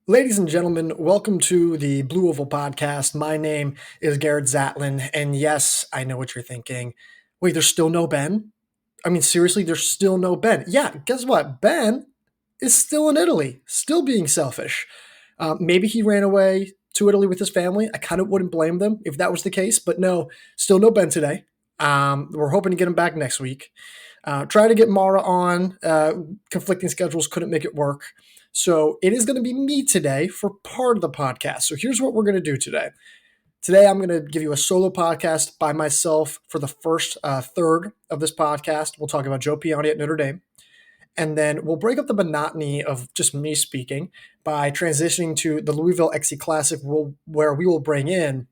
Ladies and gentlemen, welcome to the Blue Oval Podcast. My name is Garrett Zatlin, and yes, I know what you're thinking. Wait, there's still no Ben? I mean, seriously, there's still no Ben. Yeah, guess what? Ben is still in Italy, still being selfish. Maybe he ran away to Italy with his family. I kind of wouldn't blame them if that was the case, but no, still no Ben today. We're hoping to get him back next week. Try to get Mara on. Conflicting schedules couldn't make it work. So it is going to be me today for part of the podcast. So here's what we're going to do today. Today, I'm going to give you a solo podcast by myself for the first third of this podcast. We'll talk about Joe Piane at Notre Dame. And then we'll break up the monotony of just me speaking by transitioning to the Louisville XC Classic, where we will bring in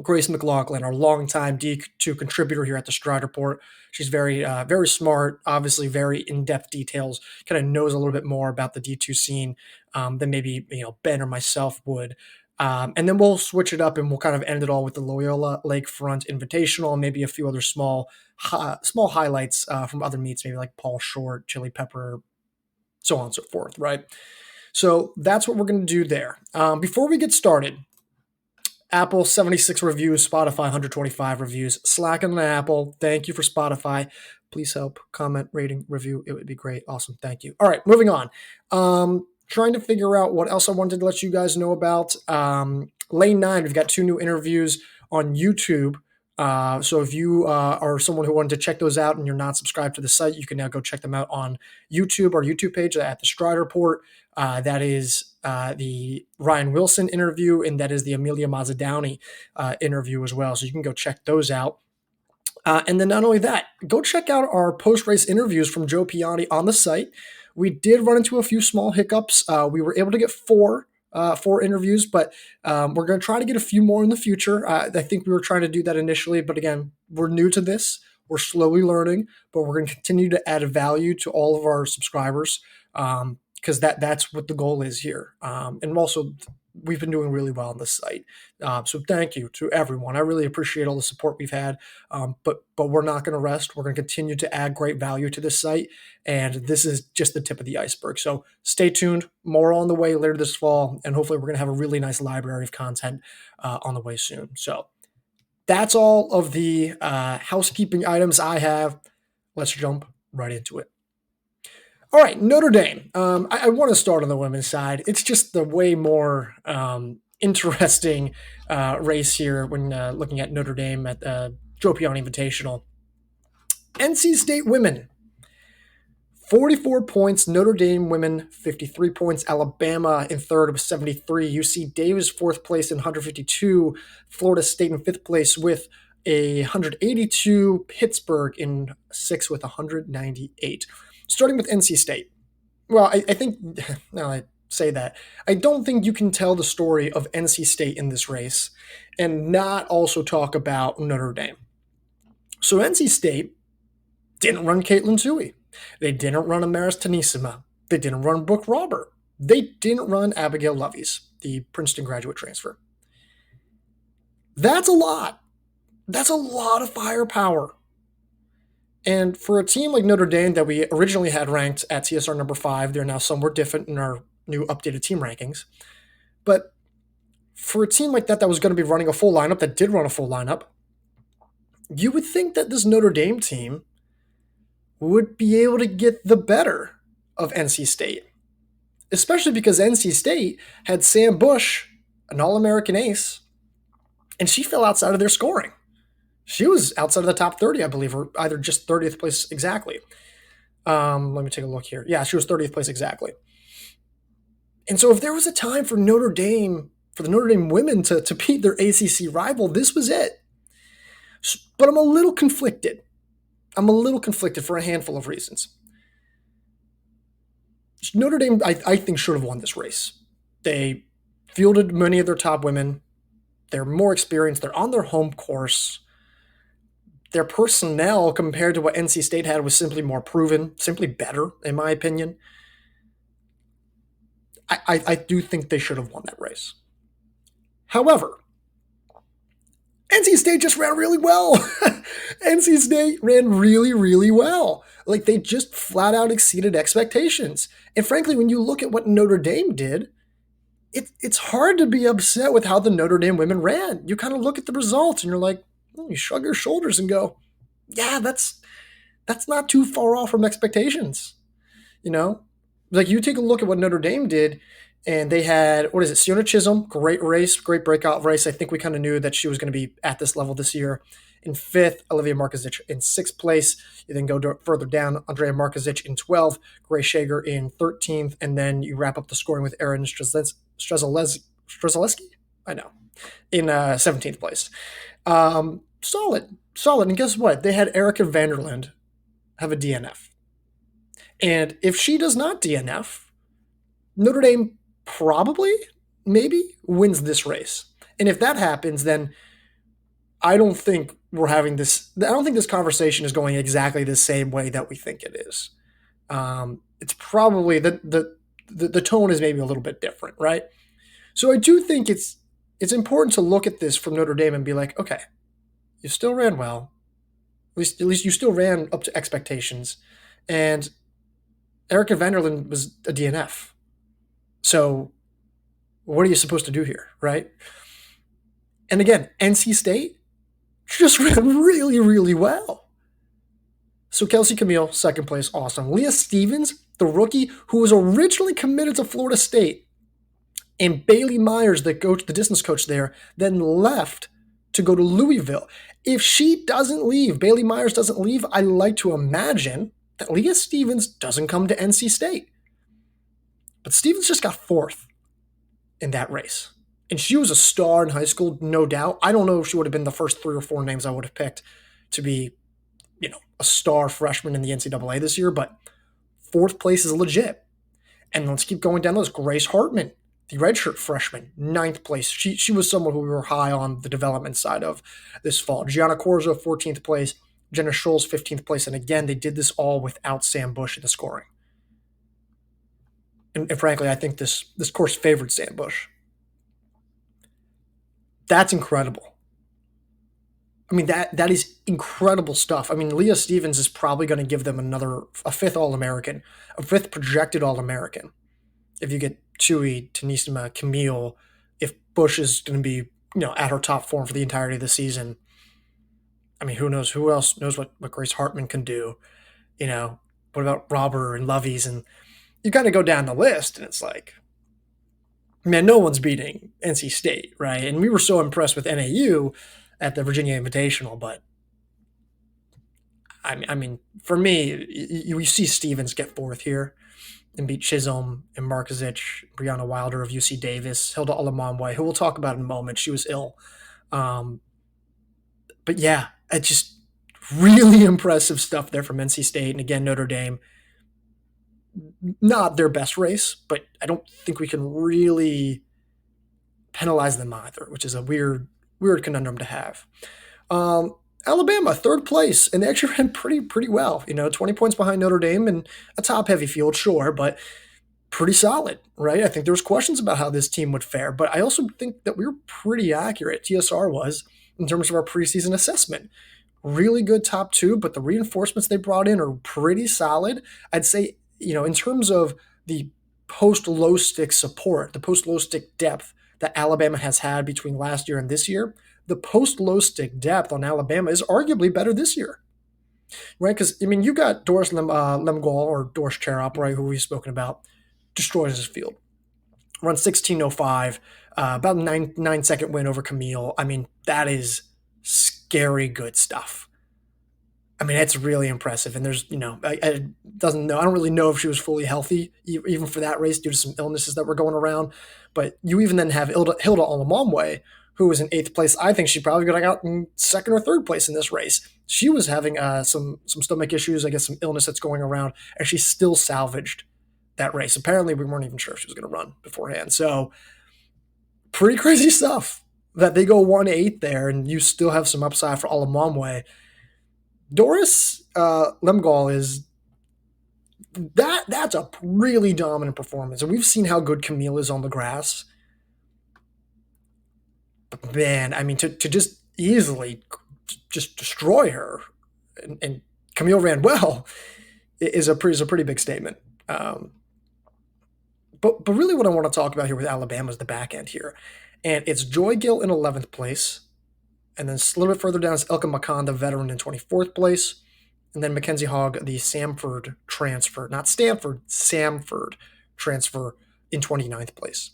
Grace McLaughlin, our longtime D2 contributor here at the Stride Report. She's very smart, obviously very in-depth details, kind of knows a little bit more about the D2 scene than maybe Ben or myself would. And then we'll switch it up and we'll kind of end it all with the Loyola Lakefront Invitational and maybe a few other small highlights from other meets, maybe like Paul Short, Chili Pepper, so on and so forth, right? So that's what we're going to do there. Before we get started, Apple 76 reviews, Spotify 125 reviews. Slacking on Apple. Thank you for Spotify. Please help, comment, rating, review. It would be great. Awesome. Thank you. All right, moving on. Trying to figure out what else I wanted to let you guys know about. Lane 9, we've got 2 new interviews on YouTube. So if you are someone who wanted to check those out and you're not subscribed to the site, you can now go check them out on YouTube, our YouTube page at the Stride Report. That is the Ryan Wilson interview, and that is the Amelia Mazzadowney interview as well. So you can go check those out. And then not only that, go check out our post-race interviews from Joe Piane on the site. We did run into a few small hiccups. We were able to get four interviews, but we're going to try to get a few more in the future. I think we were trying to do that initially, but again, we're new to this. We're slowly learning, but we're going to continue to add value to all of our subscribers because that's what the goal is here. And also, we've been doing really well on this site. So thank you to everyone. I really appreciate all the support we've had, but we're not going to rest. We're going to continue to add great value to this site, and this is just the tip of the iceberg. So stay tuned. More on the way later this fall, and hopefully we're going to have a really nice library of content on the way soon. So that's all of the housekeeping items I have. Let's jump right into it. All right, Notre Dame. I want to start on the women's side. It's just the way more interesting race here when looking at Notre Dame at Joe Piane Invitational. NC State women, 44 points. Notre Dame women, 53 points. Alabama in third with 73. UC Davis, fourth place in 152. Florida State in fifth place with 182. Pittsburgh in sixth with 198. Starting with NC State. Well, I think, now I say that, I don't think you can tell the story of NC State in this race and not also talk about Notre Dame. So NC State didn't run Caitlin Tui. They didn't run Amaris Tenissima. They didn't run Brooke Robert. They didn't run Abigail Loveys, the Princeton graduate transfer. That's a lot. That's a lot of firepower. And for a team like Notre Dame that we originally had ranked at TSR number 5, they're now somewhat different in our new updated team rankings. But for a team like that was going to be running a full lineup, that did run a full lineup, you would think that this Notre Dame team would be able to get the better of NC State. Especially because NC State had Sam Bush, an All-American ace, and she fell outside of their scoring. She was outside of the top 30, I believe, or either just 30th place exactly. Let me take a look here. Yeah, she was 30th place exactly. And so if there was a time for Notre Dame, for the Notre Dame women to beat their ACC rival, this was it. But I'm a little conflicted. For a handful of reasons. Notre Dame, I think, should have won this race. They fielded many of their top women. They're more experienced. They're on their home course. Their personnel compared to what NC State had was simply more proven, simply better, in my opinion. I do think they should have won that race. However, NC State just ran really well. NC State ran really, really well. Like, they just flat out exceeded expectations. And frankly, when you look at what Notre Dame did, it's hard to be upset with how the Notre Dame women ran. You kind of look at the results and you're like, you shrug your shoulders and go, yeah, that's not too far off from expectations. You know, like you take a look at what Notre Dame did, and they had what is it? Sienna Chisholm, great race, great breakout race. I think we kind of knew that she was going to be at this level this year. In fifth, Olivia Markovic in sixth place. You then go further down, Andrea Markovic in 12th, Grace Shager in 13th, and then you wrap up the scoring with Erin Strzelecki. I know, in 17th place. Solid. And guess what? They had Erica Vanderland have a DNF. And if she does not DNF, Notre Dame probably, maybe, wins this race. And if that happens, then I don't think we're having this. I don't think this conversation is going exactly the same way that we think it is. It's probably the tone is maybe a little bit different, right? So I do think it's important to look at this from Notre Dame and be like, okay, you still ran well. At least you still ran up to expectations, and Erica Vanderland was a DNF. So what are you supposed to do here, right? And again, NC State just ran really, really well. So Kelsey Camille, second place, awesome. Leah Stevens, the rookie who was originally committed to Florida State, and Bailey Myers, the distance coach there, then left to go to Louisville. If she doesn't leave, Bailey Myers doesn't leave, I like to imagine that Leah Stevens doesn't come to NC State. But Stevens just got fourth in that race. And she was a star in high school, no doubt. I don't know if she would have been the first 3 or 4 names I would have picked to be, a star freshman in the NCAA this year, but fourth place is legit. And let's keep going down those. Grace Hartman, the redshirt freshman, 9th place. She was someone who we were high on the development side of this fall. Gianna Corzo, 14th place. Jenna Scholes, 15th place. And again, they did this all without Sam Bush in the scoring. And frankly, I think this course favored Sam Bush. That's incredible. I mean, that is incredible stuff. I mean, Leah Stevens is probably going to give them a 5th All-American, a 5th projected All-American. If you get Tui, Tanisima, Camille, if Bush is going to be, at her top form for the entirety of the season, I mean, who knows? Who else knows what Grace Hartman can do? What about Robber and Loveys? And you kind of go down the list, and it's like, man, no one's beating NC State, right? And we were so impressed with NAU at the Virginia Invitational, but I mean, for me, you see Stevens get fourth here and beat Chisholm and Markovic, Brianna Wilder of UC Davis, Hilda Olamonwe, who we'll talk about in a moment. She was ill. But yeah, it's just really impressive stuff there from NC State. And again, Notre Dame, not their best race, but I don't think we can really penalize them either, which is a weird conundrum to have. Alabama, 3rd place, and they actually ran pretty well. 20 points behind Notre Dame and a top-heavy field, sure, but pretty solid, right? I think there was questions about how this team would fare, but I also think that we were pretty accurate, TSR was, in terms of our preseason assessment. Really good top 2, but the reinforcements they brought in are pretty solid. I'd say, in terms of the post-low stick support, the post-low stick depth that Alabama has had between last year and this year, the post-low stick depth on Alabama is arguably better this year, right? Because, I mean, you got Doris Lemgol or Doris Cherop, right, who we've spoken about, destroys his field. Runs 16:05, about a 9-second win over Camille. I mean, that is scary good stuff. I mean, it's really impressive. And there's, I don't really know if she was fully healthy, even for that race, due to some illnesses that were going around. But you even then have Hilda Olamonwe, who was in 8th place. I think she probably got out in 2nd or 3rd place in this race. She was having some stomach issues, I guess some illness that's going around, and she still salvaged that race. Apparently, we weren't even sure if she was going to run beforehand. So, pretty crazy stuff that they go 1-8 there, and you still have some upside for Olamonwe. Doris Lemgol is that's a really dominant performance, and we've seen how good Camille is on the grass. But man, I mean, to just easily just destroy her, and Camille ran well, is a pretty big statement. But really what I want to talk about here with Alabama is the back end here. And it's Joy Gill in 11th place. And then a little bit further down is Elka Makan, the veteran, in 24th place. And then Mackenzie Hogg, the Samford transfer, not Stanford, Samford transfer in 29th place.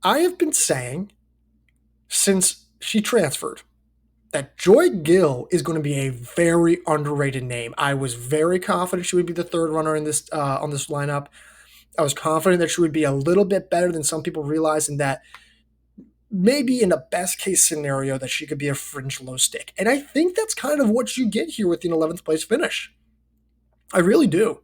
I have been saying since she transferred that Joy Gill is going to be a very underrated name. I was very confident she would be the third runner in this on this lineup. I was confident that she would be a little bit better than some people realize, and that maybe in the best case scenario that she could be a fringe low stick. And I think that's kind of what you get here with the 11th place finish. I really do.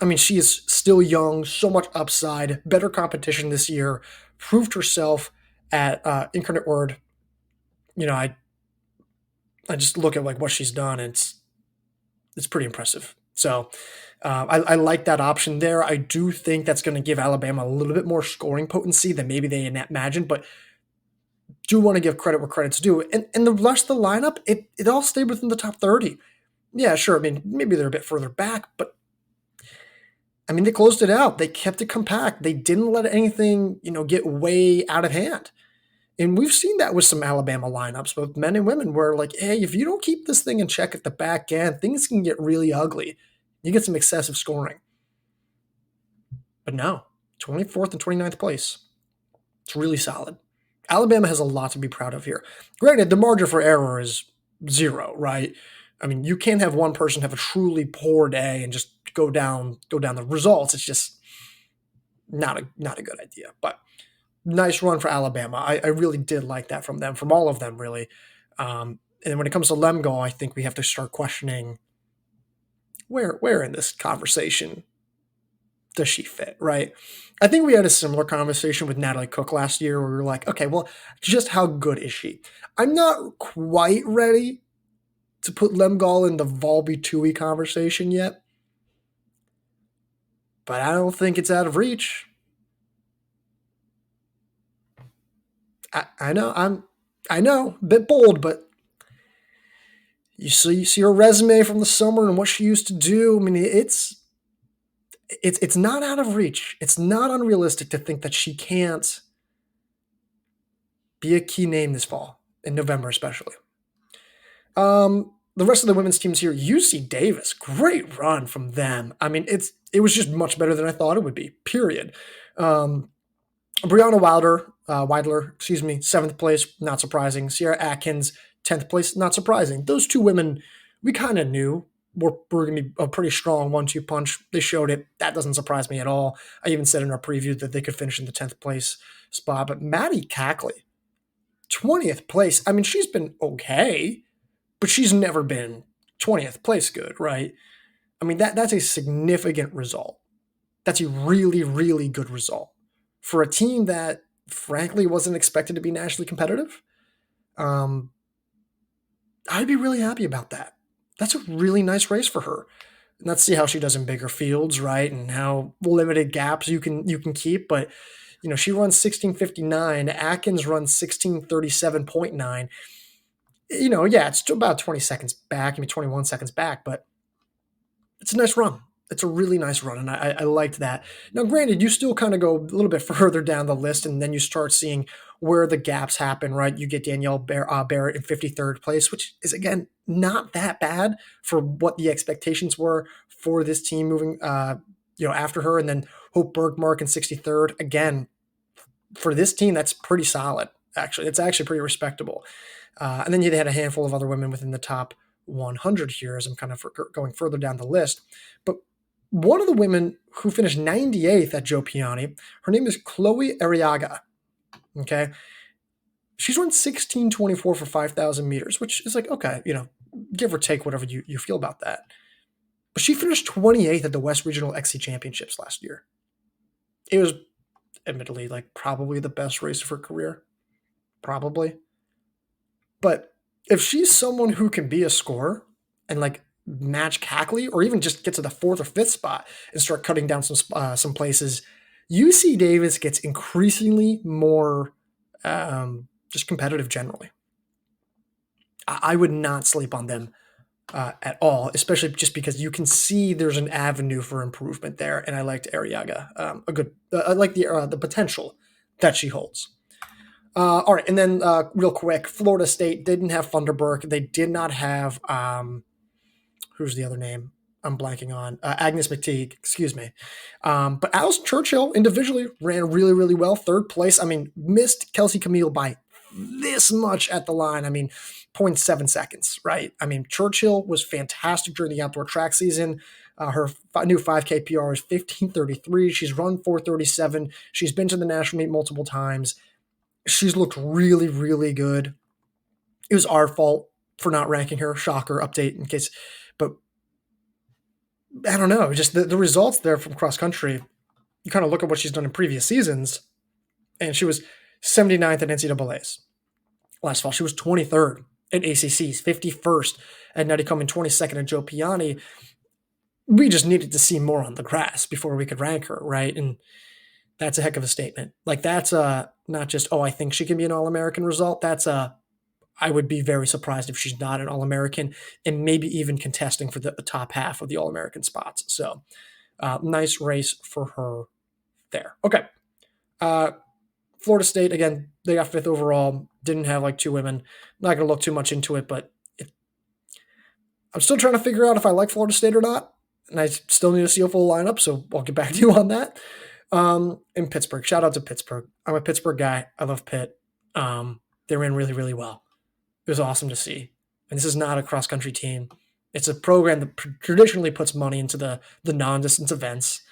I mean, she is still young, so much upside, better competition this year, proved herself at Incarnate Word. You know, I just look at like what she's done, and it's pretty impressive. So I like that option there. I do think that's going to give Alabama a little bit more scoring potency than maybe they imagined, but do want to give credit where credit's due. And the rest of the lineup, it all stayed within the top 30. Yeah, sure. I mean, maybe they're a bit further back, but I mean, they closed it out. They kept it compact. They didn't let anything, get way out of hand. And we've seen that with some Alabama lineups, both men and women, where like, hey, if you don't keep this thing in check at the back end, things can get really ugly. You get some excessive scoring. But no, 24th and 29th place. It's really solid. Alabama has a lot to be proud of here. Granted, the margin for error is 0, right? I mean, you can't have one person have a truly poor day and just go down the results. It's just not a good idea. But nice run for Alabama. I really did like that from them, from all of them, really. And when it comes to Lemgo, I think we have to start questioning where in this conversation does she fit, right? I think we had a similar conversation with Natalie Cook last year where we were like, okay, well, just how good is she? I'm not quite ready to put Lemgall in the Volby Tui conversation yet, but I don't think it's out of reach. I know, a bit bold, but you see her resume from the summer and what she used to do. I mean, it's not out of reach. It's not unrealistic to think that she can't be a key name this fall, in November especially. The rest of the women's teams here, UC Davis, great run from them. I mean, it was just much better than I thought it would be, period. Brianna Weidler, 7th place, not surprising. Sierra Atkins, 10th place, not surprising. Those two women, we kind of knew were going to be a pretty strong 1-2 punch. They showed it. That doesn't surprise me at all. I even said in our preview that they could finish in the 10th place spot. But Maddie Cackley, 20th place. I mean, she's been okay, but she's never been 20th place good, right? I mean, that's a significant result. That's a really, really good result for a team that, frankly, wasn't expected to be nationally competitive. I'd be really happy about that. That's a really nice race for her. And let's see how she does in bigger fields, right? And how limited gaps you can keep. But she runs 16:59. Atkins runs 16:37.9. It's still about 20 seconds back, maybe 21 seconds back, but it's a nice run. It's a really nice run, and I liked that. Now, granted, you still kind of go a little bit further down the list, and then you start seeing where the gaps happen, right? You get Danielle Barrett in 53rd place, which is, again, not that bad for what the expectations were for this team moving, after her. And then Hope Bergmark in 63rd. Again, for this team, that's pretty solid, actually. It's actually pretty respectable. And then you had a handful of other women within the top 100 here as I'm kind of going further down the list. But one of the women who finished 98th at Joe Piane, her name is Chloe Arriaga. Okay. She's run 16:24 for 5,000 meters, which is like, okay, give or take whatever you feel about that. But she finished 28th at the West Regional XC Championships last year. It was admittedly like probably the best race of her career. Probably. But if she's someone who can be a scorer and like match Cackley, or even just get to the 4th or 5th spot and start cutting down some places, UC Davis gets increasingly more just competitive generally. I would not sleep on them at all, especially just because you can see there's an avenue for improvement there. And I liked Arriaga I like the potential that she holds. All right, and then real quick, Florida State didn't have Thunderberg. They did not have who's the other name? I'm blanking on Agnes McTeague. Excuse me. But Alice Churchill individually ran really, really well. Third place. I mean, missed Kelsey Camille by this much at the line. I mean, zero point 0.7 seconds, right? I mean, Churchill was fantastic during the outdoor track season. Her new 5K PR is 15:33. She's run 4:37. She's been to the national meet multiple times. She's looked really, really good. It was our fault for not ranking her. Shocker, update in case. But I don't know. Just the results there from cross country, you kind of look at what she's done in previous seasons, and she was 79th at NCAAs. Last fall, she was 23rd at ACCs, 51st at Nutty-Coming, 22nd at Joe Piane. We just needed to see more on the grass before we could rank her, right? And that's a heck of a statement. Like, that's not just, I think she can be an All-American result. That's I would be very surprised if she's not an All-American and maybe even contesting for the top half of the All-American spots. So nice race for her there. Okay. Florida State, again, they got 5th overall. Didn't have like 2 women. Not going to look too much into it, but I'm still trying to figure out if I like Florida State or not. And I still need to see a full lineup, so I'll get back to you on that. In Pittsburgh, shout out to Pittsburgh. I'm a Pittsburgh guy. I love Pitt. They ran really, really well. It was awesome to see. And this is not a cross-country team. It's a program that traditionally puts money into the non-distance events,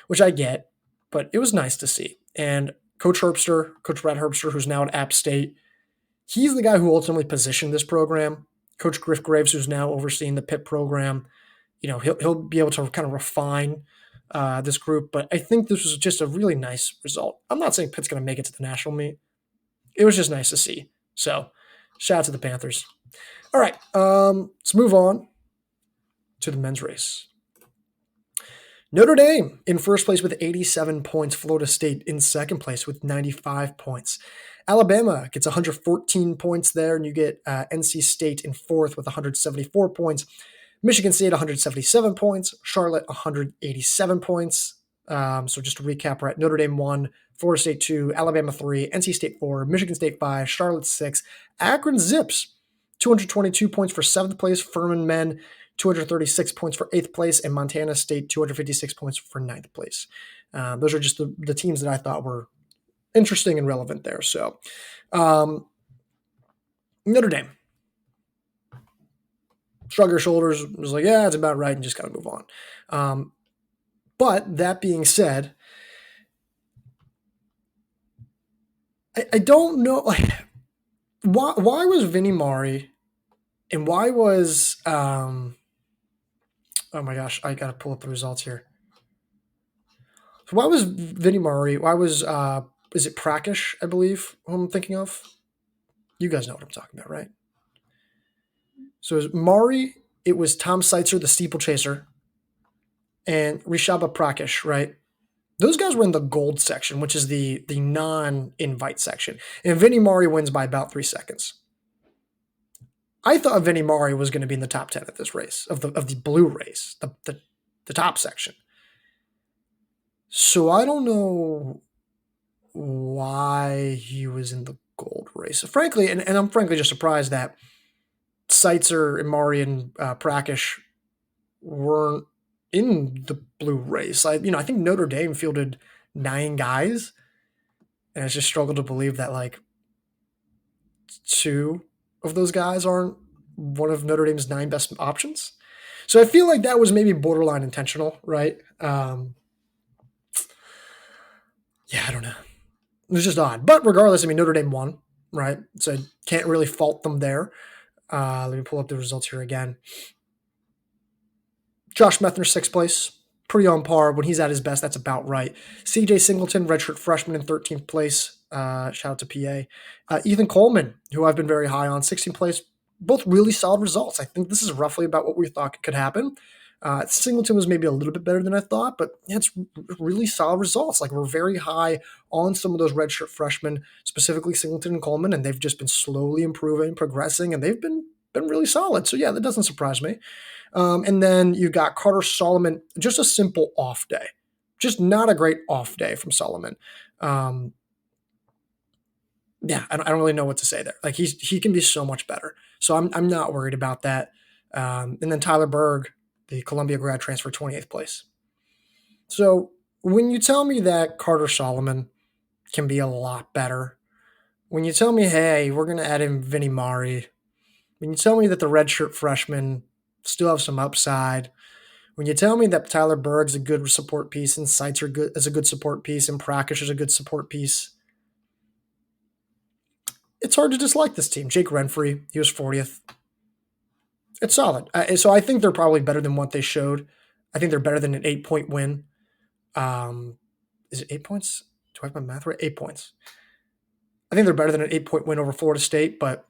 which I get, but it was nice to see. And Coach Brad Herbster, who's now at App State, he's the guy who ultimately positioned this program. Coach Griff Graves, who's now overseeing the Pitt program, he'll be able to kind of refine this group. But I think this was just a really nice result. I'm not saying Pitt's going to make it to the national meet. It was just nice to see. So shout out to the Panthers. All right, let's move on to the men's race. Notre Dame in first place with 87 points. Florida State in second place with 95 points. Alabama gets 114 points there, and you get NC State in fourth with 174 points. Michigan State 177 points. Charlotte 187 points. So just to recap, right? Notre Dame 1, Florida State 2, Alabama 3, NC State 4, Michigan State 5, Charlotte 6, Akron Zips 222 points for 7th place. Furman men 236 points for 8th place, and Montana State 256 points for 9th place. Those are just the teams that I thought were interesting and relevant there. So Notre Dame. Shrug your shoulders, was like, yeah, it's about right, and just got to move on. But that being said, I don't know, like, why was Vinnie Mari and why was oh my gosh, I gotta pull up the results here. So why was Vinnie Mari? Why was is it Prakish, I believe, who I'm thinking of? You guys know what I'm talking about, right? So it was Mari, it was Tom Seitzer, the steeplechaser, and Rishaba Prakish, right? Those guys were in the gold section, which is the non-invite section. And Vinnie Mari wins by about 3 seconds. I thought Vinnie Mari was going to be in the top 10 of this race, of the blue race, the top section. So I don't know why he was in the gold race. Frankly, and I'm frankly just surprised that Seitzer and Mari and Prakish weren't in the blue race. I think Notre Dame fielded 9 guys, and I just struggle to believe that like 2 of those guys aren't one of Notre Dame's 9 best options. So I feel like that was maybe borderline intentional, right? Yeah, I don't know. It was just odd. But regardless, I mean, Notre Dame won, right? So I can't really fault them there. Let me pull up the results here again. Josh Methner, 6th place. Pretty on par. When he's at his best, that's about right. CJ Singleton, redshirt freshman, in 13th place. Shout out to PA. Ethan Coleman, who I've been very high on, 16th place. Both really solid results. I think this is roughly about what we thought could happen. Singleton was maybe a little bit better than I thought, but yeah, it's really solid results. Like, we're very high on some of those redshirt freshmen, specifically Singleton and Coleman, and they've just been slowly improving, progressing, and they've been been really solid. So yeah, that doesn't surprise me. And then you got Carter Solomon, just a simple off day, just not a great off day from Solomon. Um, yeah, I don't really know what to say there. Like he can be so much better. So I'm not worried about that. And then Tyler Berg, the Columbia grad transfer, 28th place. So when you tell me that Carter Solomon can be a lot better, when you tell me, hey, we're going to add in Vinny Mari, when you tell me that the redshirt freshmen still have some upside, when you tell me that Tyler Berg's a good support piece and Seitzer is a good support piece and Prakish is a good support piece, it's hard to dislike this team. Jake Renfrey, he was 40th. It's solid. So I think they're probably better than what they showed. I think they're better than an 8-point win. Is it 8 points? Do I have my math right? 8 points. I think they're better than an 8-point win over Florida State, but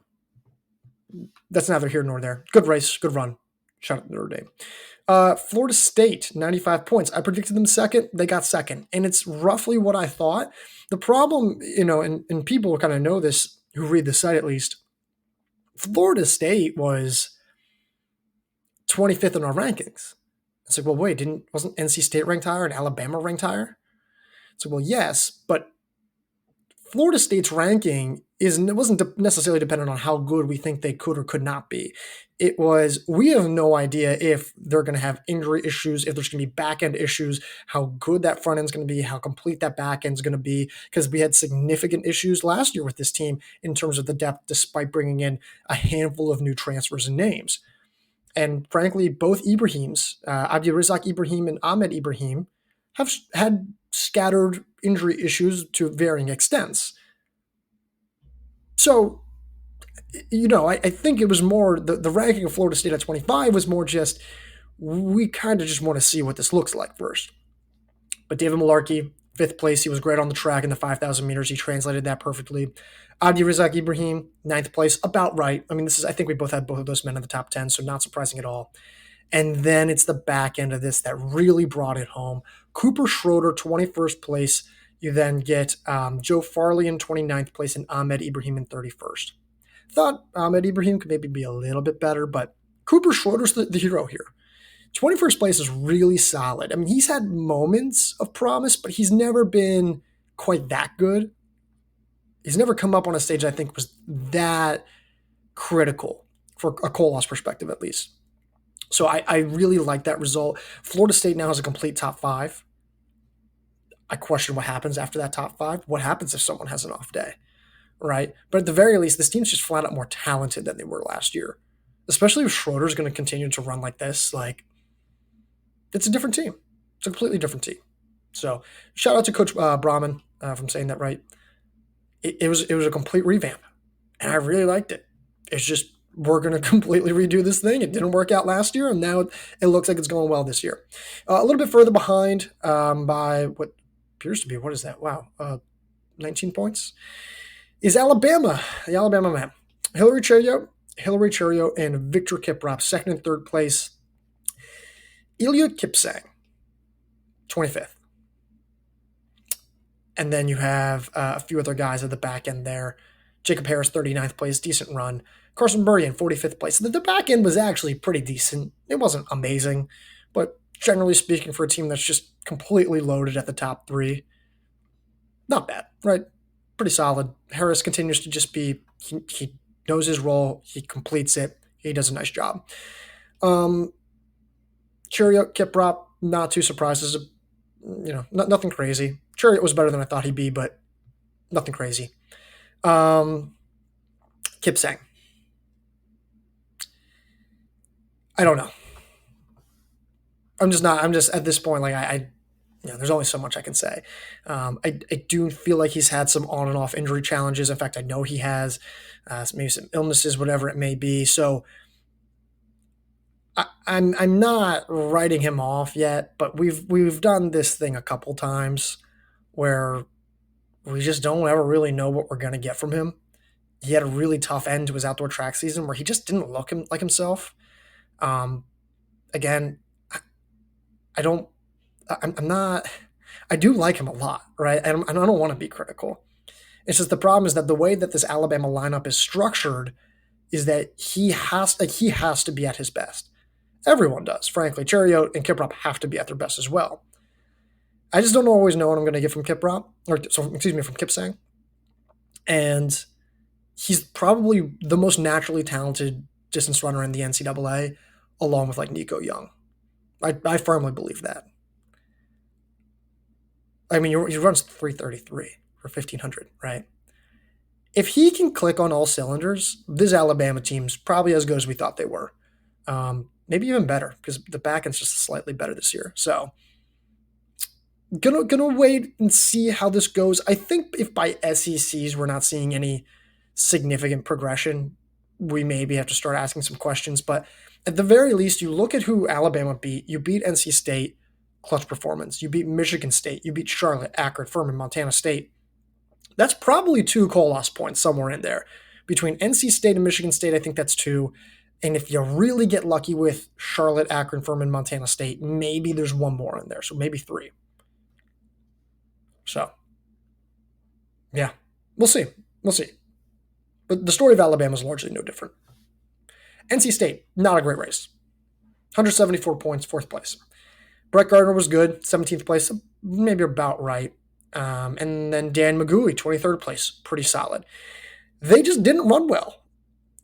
that's neither here nor there. Good race, good run. Shout out to Notre Dame. Florida State, 95 points. I predicted them second. They got second. And it's roughly what I thought. The problem, and people kind of know this, who read the site at least, Florida State was 25th in our rankings. It's like, well, wait, wasn't NC State ranked higher and Alabama ranked higher? It's like, well, yes, but Florida State's ranking wasn't necessarily dependent on how good we think they could or could not be. It was, we have no idea if they're going to have injury issues, if there's going to be back-end issues, how good that front end's going to be, how complete that back end's going to be, because we had significant issues last year with this team in terms of the depth, despite bringing in a handful of new transfers and names. And frankly, both Ibrahims, Abdirizak Ibrahim and Ahmed Ibrahim, have had scattered injury issues to varying extents. So, I think it was more, the ranking of Florida State at 25 was more just, we kind of just want to see what this looks like first. But David Malarkey, 5th place, he was great on the track in the 5,000 meters. He translated that perfectly. Abdirizak Ibrahim, 9th place, about right. I mean, I think we both had both of those men in the top 10, so not surprising at all. And then it's the back end of this that really brought it home. Cooper Schroeder, 21st place. You then get Joe Farley in 29th place and Ahmed Ibrahim in 31st. Thought Ahmed Ibrahim could maybe be a little bit better, but Cooper Schroeder's the hero here. 21st place is really solid. I mean, he's had moments of promise, but he's never been quite that good. He's never come up on a stage I think was that critical for a Colos perspective, at least. So I really like that result. Florida State now has a complete top 5. I question what happens after that top 5. What happens if someone has an off day, right? But at the very least, this team's just flat out more talented than they were last year. Especially if Schroeder's going to continue to run like this, it's a different team. It's a completely different team. So shout out to Coach Brahman from saying that right. It was a complete revamp, and I really liked it. It's just, we're going to completely redo this thing. It didn't work out last year, and now it looks like it's going well this year. A little bit further behind by what appears to be, what is that? Wow, 19 points, is Alabama, the Alabama man. Hillary Cherio, and Victor Kiprop, 2nd and 3rd place. Ilya Kipsang, 25th. And then you have a few other guys at the back end there. Jacob Harris, 39th place, decent run. Carson Burrian, 45th place. The back end was actually pretty decent. It wasn't amazing, but generally speaking, for a team that's just completely loaded at the top 3, not bad, right? Pretty solid. Harris continues to just be, he knows his role, he completes it, he does a nice job. Cherio, Kiprop, not too surprised. Nothing crazy. Chariot was better than I thought he'd be, but nothing crazy. Kipsang. I don't know. I'm just at this point, there's only so much I can say. I do feel like he's had some on and off injury challenges. In fact, I know he has maybe some illnesses, whatever it may be. So I'm not writing him off yet, but we've done this thing a couple times where we just don't ever really know what we're going to get from him. He had a really tough end to his outdoor track season where he just didn't look like himself. Again, I do like him a lot, right? And I don't want to be critical. It's just the problem is that the way that this Alabama lineup is structured, is that he has to be at his best. Everyone does, frankly. Chariot and Kiprop have to be at their best as well. I just don't always know what I'm going to get from Kiprop, from Kipsang. And he's probably the most naturally talented distance runner in the NCAA, along with like Nico Young. I firmly believe that. I mean, he runs 3:33 for 1,500, right? If he can click on all cylinders, this Alabama team's probably as good as we thought they were. Maybe even better, because the back end's just slightly better this year. So, gonna wait and see how this goes. I think if by SECs we're not seeing any significant progression, we maybe have to start asking some questions. But at the very least, you look at who Alabama beat. You beat NC State, clutch performance. You beat Michigan State. You beat Charlotte, Akron, Furman, Montana State. That's probably 2 Colos points somewhere in there. Between NC State and Michigan State, I think that's 2. And if you really get lucky with Charlotte, Akron, Furman, Montana State, maybe there's 1 more in there. So maybe 3. So, yeah, we'll see. We'll see. But the story of Alabama is largely no different. NC State, not a great race. 174 points, 4th place. Brett Gardner was good, 17th place, maybe about right. And then Dan Magui, 23rd place, pretty solid. They just didn't run well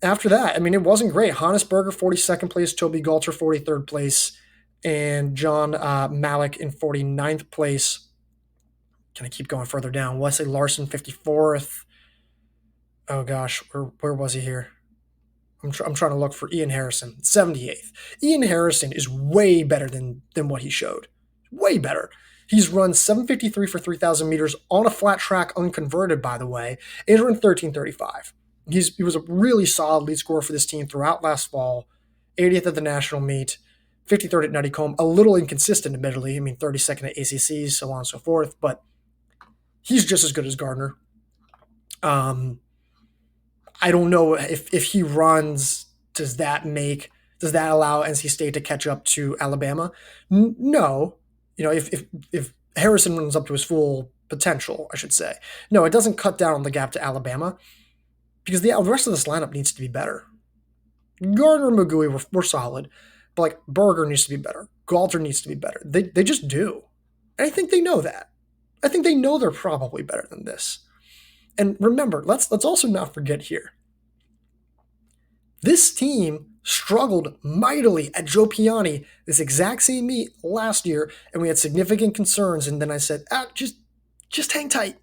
after that. I mean, it wasn't great. Hannes Berger, 42nd place, Toby Galter, 43rd place, and John Malik in 49th place. Can I keep going further down? Wesley Larson, 54th. Oh gosh, where was he here? I'm trying to look for Ian Harrison, 78th. Ian Harrison is way better than what he showed. Way better. He's run 7:53 for 3,000 meters on a flat track, unconverted, by the way. He's run 13:35. He was a really solid lead scorer for this team throughout last fall. 80th at the national meet, 53rd at Nuttycombe. A little inconsistent, admittedly. I mean, 32nd at ACCs, so on and so forth. But he's just as good as Gardner. I don't know if he runs, does that allow NC State to catch up to Alabama? No. You know, if Harrison runs up to his full potential, I should say. No, it doesn't cut down on the gap to Alabama because the rest of this lineup needs to be better. Gardner and Magui were solid, but like Berger needs to be better. Galter needs to be better. They just do. And I think they know that. I think they know they're probably better than this. And remember, let's also not forget here. This team struggled mightily at Joe Piane, this exact same meet last year, and we had significant concerns. And then I said, just hang tight.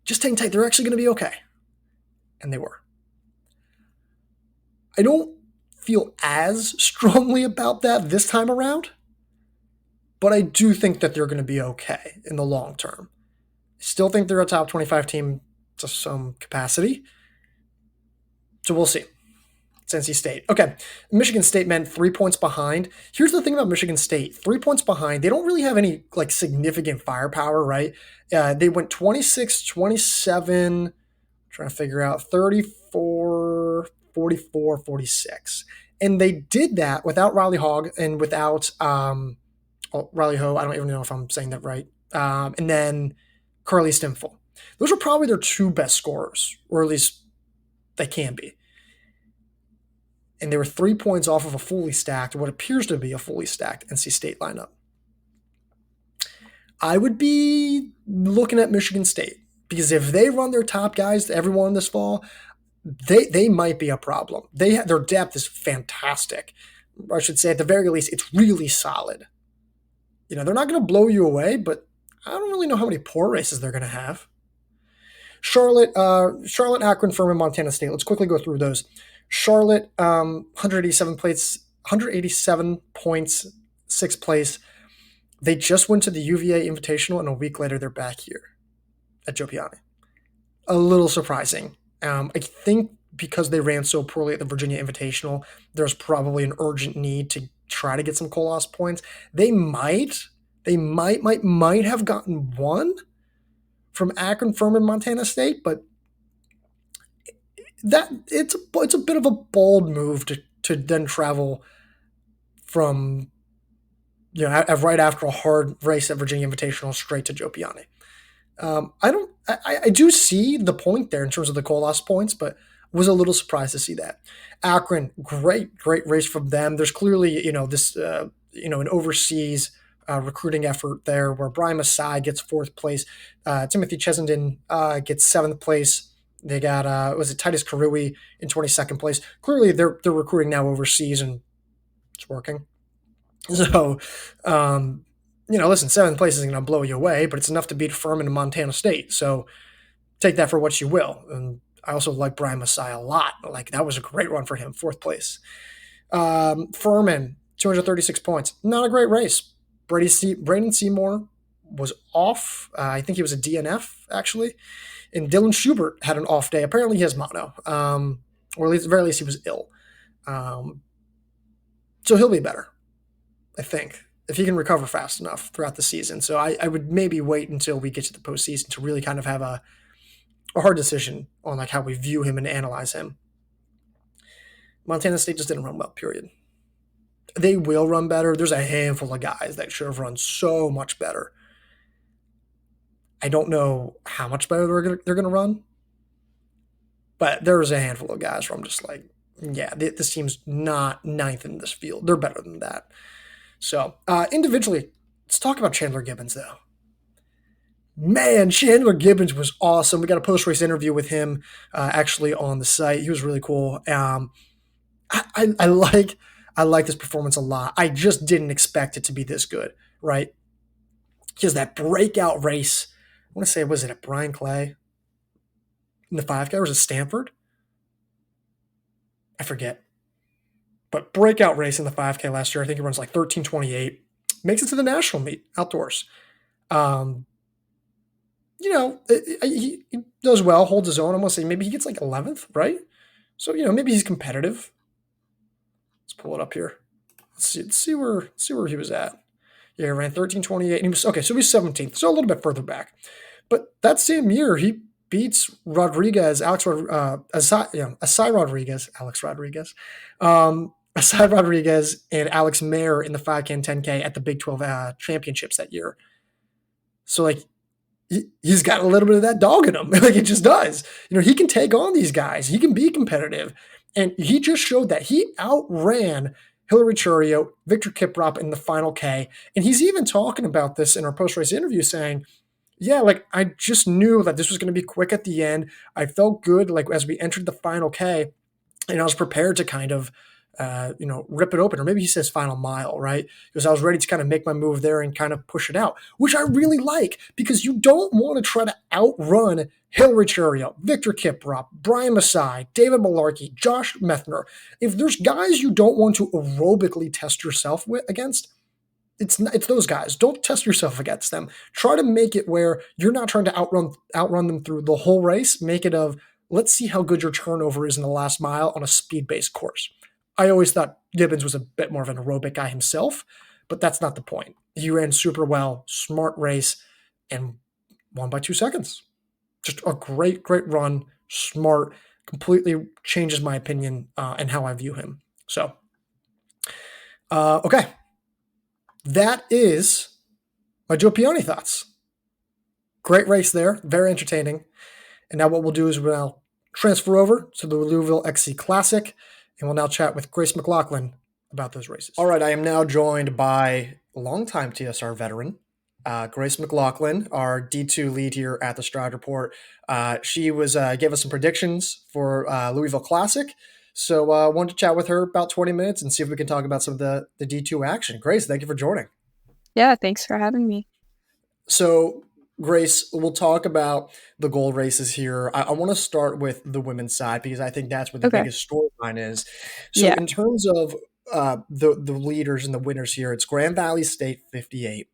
Just hang tight. They're actually going to be okay. And they were. I don't feel as strongly about that this time around, but I do think that they're going to be okay in the long term. I still think they're a top 25 team to some capacity. So we'll see. It's NC State. Okay, Michigan State meant 3 points behind. Here's the thing about Michigan State. 3 points behind. They don't really have any like significant firepower, right? They went 26, 27, trying to figure out 34, 44, 46. And they did that without Riley Hogg and without Riley Ho. I don't even know if I'm saying that right. And then Carly Stimful. Those are probably their 2 best scorers, or at least they can be. And they were 3 points off of a fully stacked, what appears to be a fully stacked NC State lineup. I would be looking at Michigan State because if they run their top guys to everyone this fall, they might be a problem. Their depth is fantastic. I should say, at the very least, it's really solid. You know, they're not going to blow you away, but I don't really know how many poor races they're going to have. Charlotte, Akron, Furman, Montana State. Let's quickly go through those. Charlotte, 187 points, 6th place. They just went to the UVA Invitational, and a week later they're back here at Joe Piane. A little surprising. I think because they ran so poorly at the Virginia Invitational, there's probably an urgent need to try to get some Colos points. They might have gotten 1 from Akron, Furman, Montana State, but that it's a bit of a bold move to then travel from, you know, right after a hard race at Virginia Invitational straight to Joe Piane. I do see the point there in terms of the Colos points, but Was a little surprised to see that. Akron, great race from them. There's clearly, this, an overseas recruiting effort there where Brian Masai gets fourth place. Timothy Chesenden gets seventh place. They got, was it Titus Karui in 22nd place? Clearly, they're recruiting now overseas, and it's working. So, listen, seventh place isn't going to blow you away, but it's enough to beat Furman and Montana State. So take that for what you will. And I also like Brian Masai a lot. Like, that was a great run for him, fourth place. Furman, 236 points. Not a great race. Braden Seymour was off. I think he was a DNF, actually. And Dylan Schubert had an off day. Apparently he has mono. Or at least, at the very least, he was ill. So he'll be better, I think, if he can recover fast enough throughout the season. So I would maybe wait until we get to the postseason to really kind of have a hard decision on like how we view him and analyze him. Montana State just didn't run well, period. They will run better. There's a handful of guys that should have run so much better. I don't know how much better they're going to run, but there's a handful of guys where I'm just like, yeah, this team's not ninth in this field. They're better than that. So individually, let's talk about Chandler Gibbons, though. Man, Chandler Gibbons was awesome. We got a post-race interview with him actually on the site. He was really cool. I like this performance a lot. I just didn't expect it to be this good, right? He has that breakout race. I want to say, was it at Brian Clay in the 5K, or was it Stanford? I forget. But breakout race in the 5K last year. I think he runs like 13:28. Makes it to the national meet outdoors. He does well, holds his own. I'm going to say maybe he gets like 11th, right? So, maybe he's competitive. Let's pull it up here. Let's see where he was at. Yeah, he ran 13:28. And he was, okay, so he's 17th, so a little bit further back. But that same year, he beats Rodriguez, Asai Rodriguez, and Alex Mayer in the 5K and 10K at the Big 12 championships that year. So, like, he's got a little bit of that dog in him. Like, it just does. He can take on these guys. He can be competitive. And he just showed that. He outran Hillary Churio, Victor Kiprop in the final K. And he's even talking about this in our post-race interview, saying, yeah, like, I just knew that this was going to be quick at the end. I felt good, like, as we entered the final K, and I was prepared to kind of, rip it open. Or maybe he says final mile, right? Because I was ready to kind of make my move there and kind of push it out, which I really like, because you don't want to try to outrun Hillary Churio, Victor Kiprop, Brian Masai, David Malarkey, Josh Methner. If there's guys you don't want to aerobically test yourself against, it's those guys. Don't test yourself against them. Try to make it where you're not trying to outrun them through the whole race. Make it of, let's see how good your turnover is in the last mile on a speed-based course. I always thought Gibbons was a bit more of an aerobic guy himself, but that's not the point. He ran super well, smart race, and won by 2 seconds. Just a great run, smart, completely changes my opinion and how I view him. So, okay. That is my Joe Piane thoughts. Great race there, very entertaining. And now what we'll do is we'll transfer over to the Louisville XC Classic, and we'll now chat with Grace McLaughlin about those races. All right, I am now joined by a longtime TSR veteran, Grace McLaughlin, our D2 lead here at the Stride Report. She gave us some predictions for Louisville Classic. So I wanted to chat with her about 20 minutes and see if we can talk about some of the D2 action. Grace, thank you for joining. Yeah, thanks for having me. So, Grace, we'll talk about the gold races here. I want to start with the women's side because I think that's where the biggest storyline is. So, in terms of the leaders and the winners here, it's Grand Valley State 58,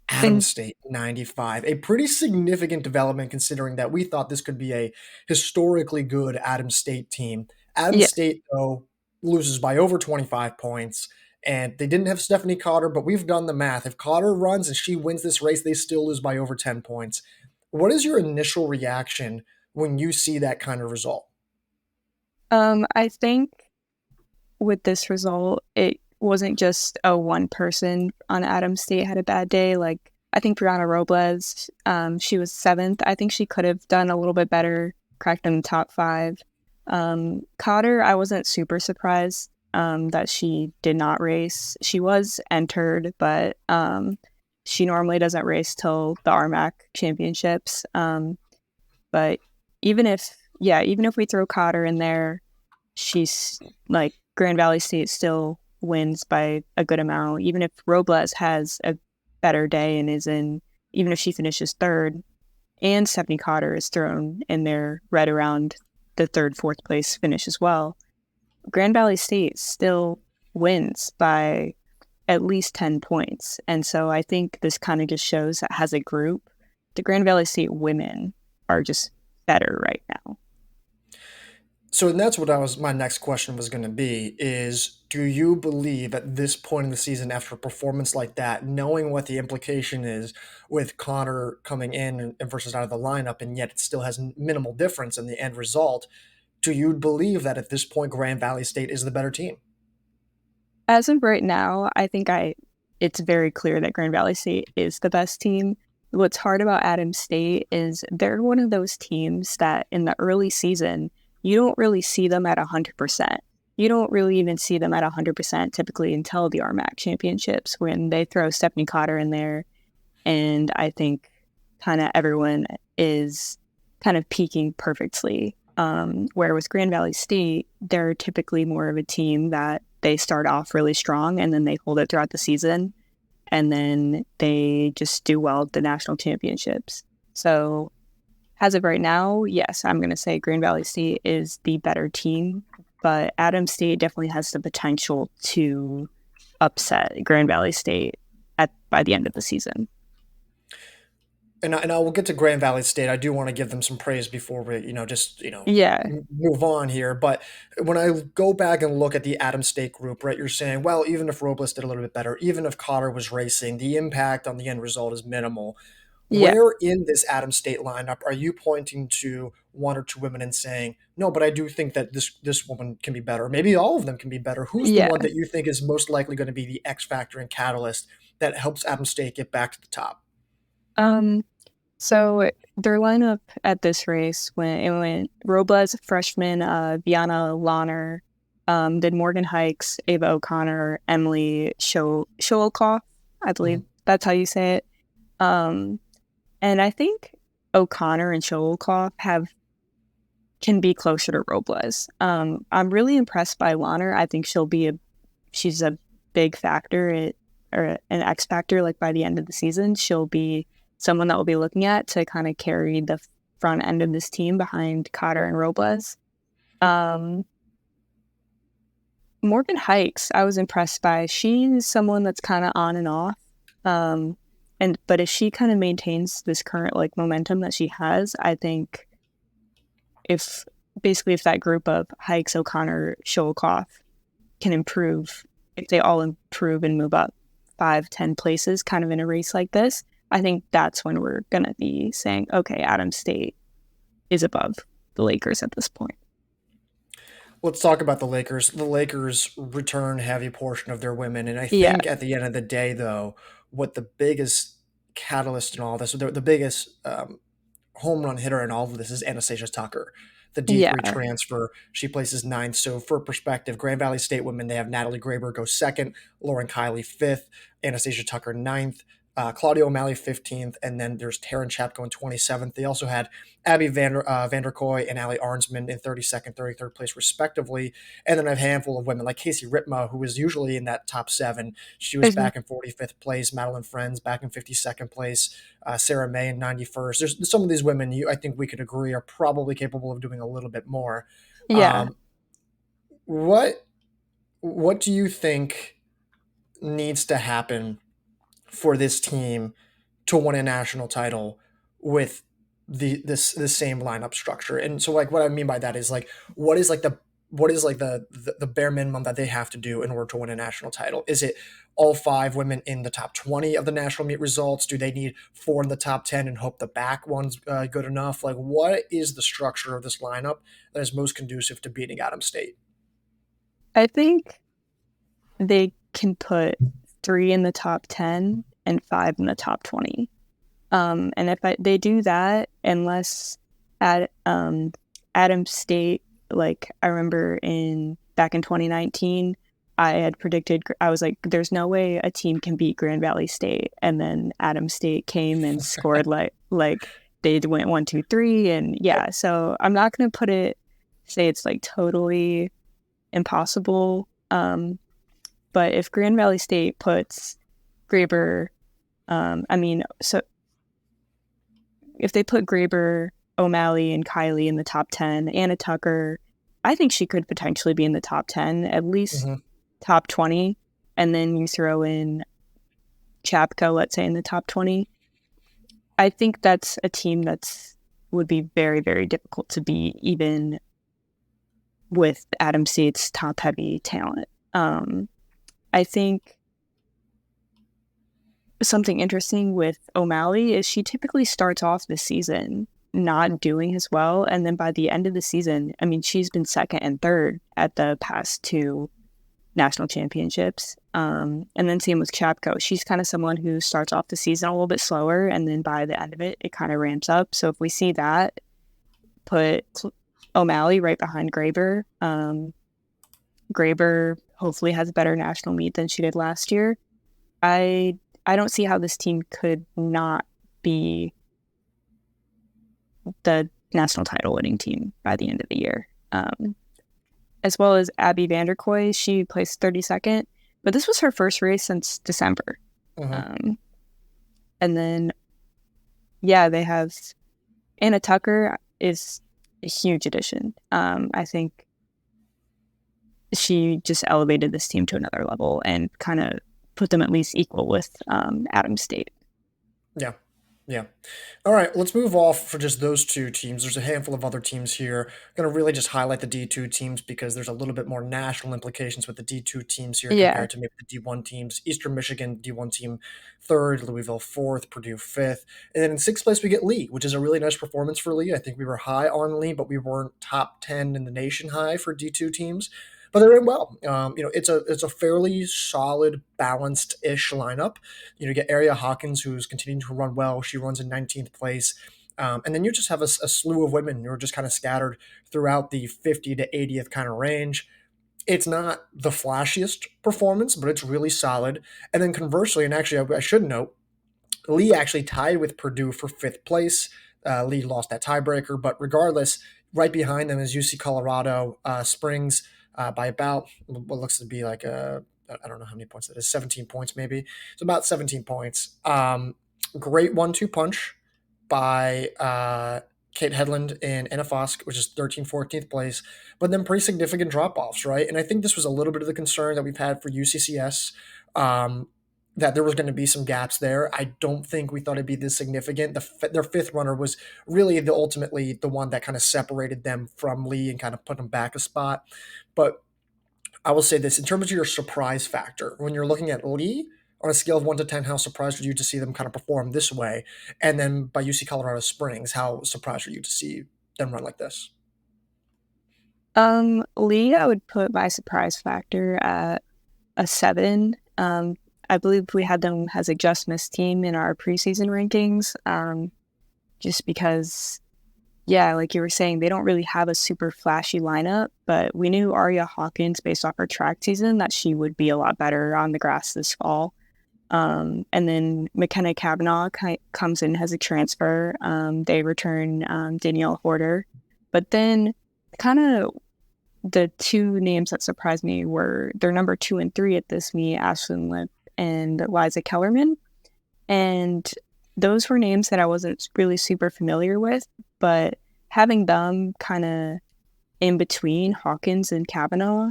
Adams State 95. A pretty significant development considering that we thought this could be a historically good Adams State team. Adams State, though, loses by over 25 points. And they didn't have Stephanie Cotter, but we've done the math. If Cotter runs and she wins this race, they still lose by over 10 points. What is your initial reaction when you see that kind of result? I think with this result, it wasn't just a one person on Adams State had a bad day. Like, I think Brianna Robles, she was 7th. I think she could have done a little bit better, cracked in the top 5. Cotter, I wasn't super surprised that she did not race. She was entered, but she normally doesn't race till the RMAC championships. But even if we throw Cotter in there, she's like Grand Valley State still wins by a good amount. Even if Robles has a better day and even if she finishes third, and Stephanie Cotter is thrown in there right around the third, fourth place finish as well, Grand Valley State still wins by at least 10 points. And so I think this kind of just shows that as a group, the Grand Valley State women are just better right now. So, and that's what my next question was going to be is, do you believe at this point in the season, after a performance like that, knowing what the implication is with Connor coming in and versus out of the lineup, and yet it still has minimal difference in the end result, do you believe that at this point Grand Valley State is the better team? As of right now, I think it's very clear that Grand Valley State is the best team. What's hard about Adams State is they're one of those teams that in the early season, you don't really see them at 100%. You don't really even see them at 100% typically until the RMAC championships when they throw Stephanie Cotter in there. And I think kind of everyone is kind of peaking perfectly. Where with Grand Valley State, they're typically more of a team that they start off really strong and then they hold it throughout the season. And then they just do well at the national championships. So as of right now, yes, I'm going to say Grand Valley State is the better team, but Adams State definitely has the potential to upset Grand Valley State by the end of the season. And I will get to Grand Valley State. I do want to give them some praise before we, Yeah, move on here. But when I go back and look at the Adams State group, right, you're saying, well, even if Robles did a little bit better, even if Cotter was racing, the impact on the end result is minimal. yeah, Where in this Adams State lineup are you pointing to one or two women and saying, no, but I do think that this woman can be better. Maybe all of them can be better. Who's the yeah. one that you think is most likely going to be the X factor and catalyst that helps Adams State get back to the top? Um, so their lineup at this race went Robles, freshman, Viana Lahner, then Morgan Hikes, Ava O'Connor, Emily Sholkoff, I believe that's how you say it. And I think O'Connor and Sholkoff can be closer to Robles. I'm really impressed by Lahner. I think she's a big factor or an X factor. Like by the end of the season, she'll be someone that we'll be looking at to kind of carry the front end of this team behind Cotter and Robles. Morgan Hikes, I was impressed by. She's someone that's kind of on and off. But if she kind of maintains this current like momentum that she has, I think if that group of Hikes, O'Connor, Sholkoff can improve, if they all improve and move up 5-10 places kind of in a race like this, I think that's when we're going to be saying, okay, Adams State is above the Lakers at this point. Let's talk about the Lakers. The Lakers return heavy portion of their women. And I Yeah, think at the end of the day, though, what the biggest catalyst in all this, the biggest home run hitter in all of this is Anastasia Tucker, the D3 yeah, transfer. She places ninth. So for perspective, Grand Valley State women, they have Natalie Graber go second, Lauren Kiley fifth, Anastasia Tucker ninth, Claudia O'Malley 15th, and then there's Taryn Chap going 27th. They also had Abby Vanderkoy and Allie Arnsman in 32nd, 33rd place, respectively. And then a handful of women like Casey Ritma, who was usually in that top seven. She was mhm, back in 45th place. Madeline Friends back in 52nd place. Sarah May in 91st. There's some of these women I think we could agree are probably capable of doing a little bit more. yeah. Um, what what do you think needs to happen for this team to win a national title with this same lineup structure? And so like what I mean by that is like what is like the bare minimum that they have to do in order to win a national title? Is it all five women in the top 20 of the national meet results? Do they need four in the top 10 and hope the back one's good enough? Like what is the structure of this lineup that is most conducive to beating Adams State? I think they can put 3 in the top 10 and 5 in the top 20. And if they do that, unless Adams State Like, I remember back in 2019, I had predicted, I was like, there's no way a team can beat Grand Valley State. And then Adams State came and scored like they went 1, 2, 3. And yeah, so I'm not going to say it's like totally impossible. But if Grand Valley State puts Graber, so if they put Graber, O'Malley, and Kylie in the top 10, Anna Tucker, I think she could potentially be in the top 10, at least top 20. And then you throw in Chapco, let's say, in the top 20. I think that's a team would be very, very difficult to beat, even with Adam State's top-heavy talent. I think something interesting with O'Malley is she typically starts off the season not doing as well, and then by the end of the season, I mean, she's been second and third at the past 2 national championships. And then same with Chapco. She's kind of someone who starts off the season a little bit slower, and then by the end of it, it kind of ramps up. So if we see that, put O'Malley right behind Graber. Graber hopefully has a better national meet than she did last year. I don't see how this team could not be the national title winning team by the end of the year. As well as Abby Vanderkoy, she placed 32nd, but this was her first race since December. And then, yeah, they have Anna Tucker is a huge addition. I think she just elevated this team to another level and kind of put them at least equal with Adams State. Yeah. Yeah. All right, let's move off for just those 2 teams. There's a handful of other teams here. I'm going to really just highlight the D2 teams because there's a little bit more national implications with the D2 teams here compared to maybe the D1 teams. Eastern Michigan, D1 team 3rd, Louisville 4th, Purdue 5th. And then in 6th place, we get Lee, which is a really nice performance for Lee. I think we were high on Lee, but we weren't top 10 in the nation high for D2 teams. But they're in well. It's a fairly solid, balanced-ish lineup. You get Aria Hawkins, who's continuing to run well. She runs in 19th place. And then you just have a slew of women who are just kind of scattered throughout the 50 to 80th kind of range. It's not the flashiest performance, but it's really solid. And then conversely, and actually I should note, Lee actually tied with Purdue for 5th place. Lee lost that tiebreaker, but regardless, right behind them is UC Colorado Springs by about what looks to be like I don't know how many points that is, 17 points maybe. It's about 17 points. Great 1-2 punch by Kate Headland and Anna Fosk, which is 13th, 14th place, but then pretty significant drop-offs, right? And I think this was a little bit of the concern that we've had for UCCS, that there was going to be some gaps there. I don't think we thought it'd be this significant. Their 5th runner was really ultimately the one that kind of separated them from Lee and kind of put them back a spot. But I will say this, in terms of your surprise factor, when you're looking at Lee, on a scale of 1 to 10, how surprised are you to see them kind of perform this way? And then by UC Colorado Springs, how surprised are you to see them run like this? Lee, I would put my surprise factor at a 7. I believe we had them as a just miss team in our preseason rankings, just because, yeah, like you were saying, they don't really have a super flashy lineup, but we knew Aria Hawkins, based off her track season, that she would be a lot better on the grass this fall. And then McKenna Kavanaugh comes in as a transfer. They return Danielle Horder. But then kind of the 2 names that surprised me were their number 2 and 3 at this meet, Ashlyn Lip and Liza Kellerman. And those were names that I wasn't really super familiar with, but having them kind of in between Hawkins and Kavanaugh,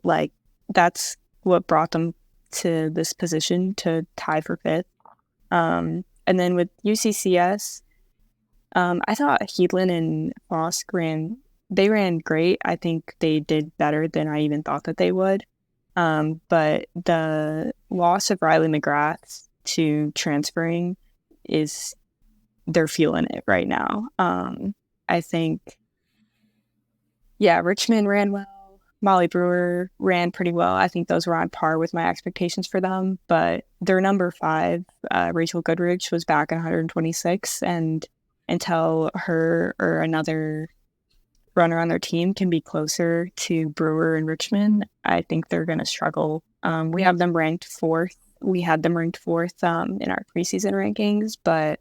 like, that's what brought them to this position to tie for 5th. And then with UCCS, I thought Heedlin and Fosk ran great. I think they did better than I even thought that they would. But the loss of Riley McGrath to transferring they're feeling it right now. I think, yeah, Richmond ran well. Molly Brewer ran pretty well. I think those were on par with my expectations for them. But their number 5, Rachel Goodrich, was back at 126, and until her or another runner on their team can be closer to Brewer and Richmond, I think they're going to struggle. We have them ranked fourth. We had them ranked fourth in our preseason rankings, but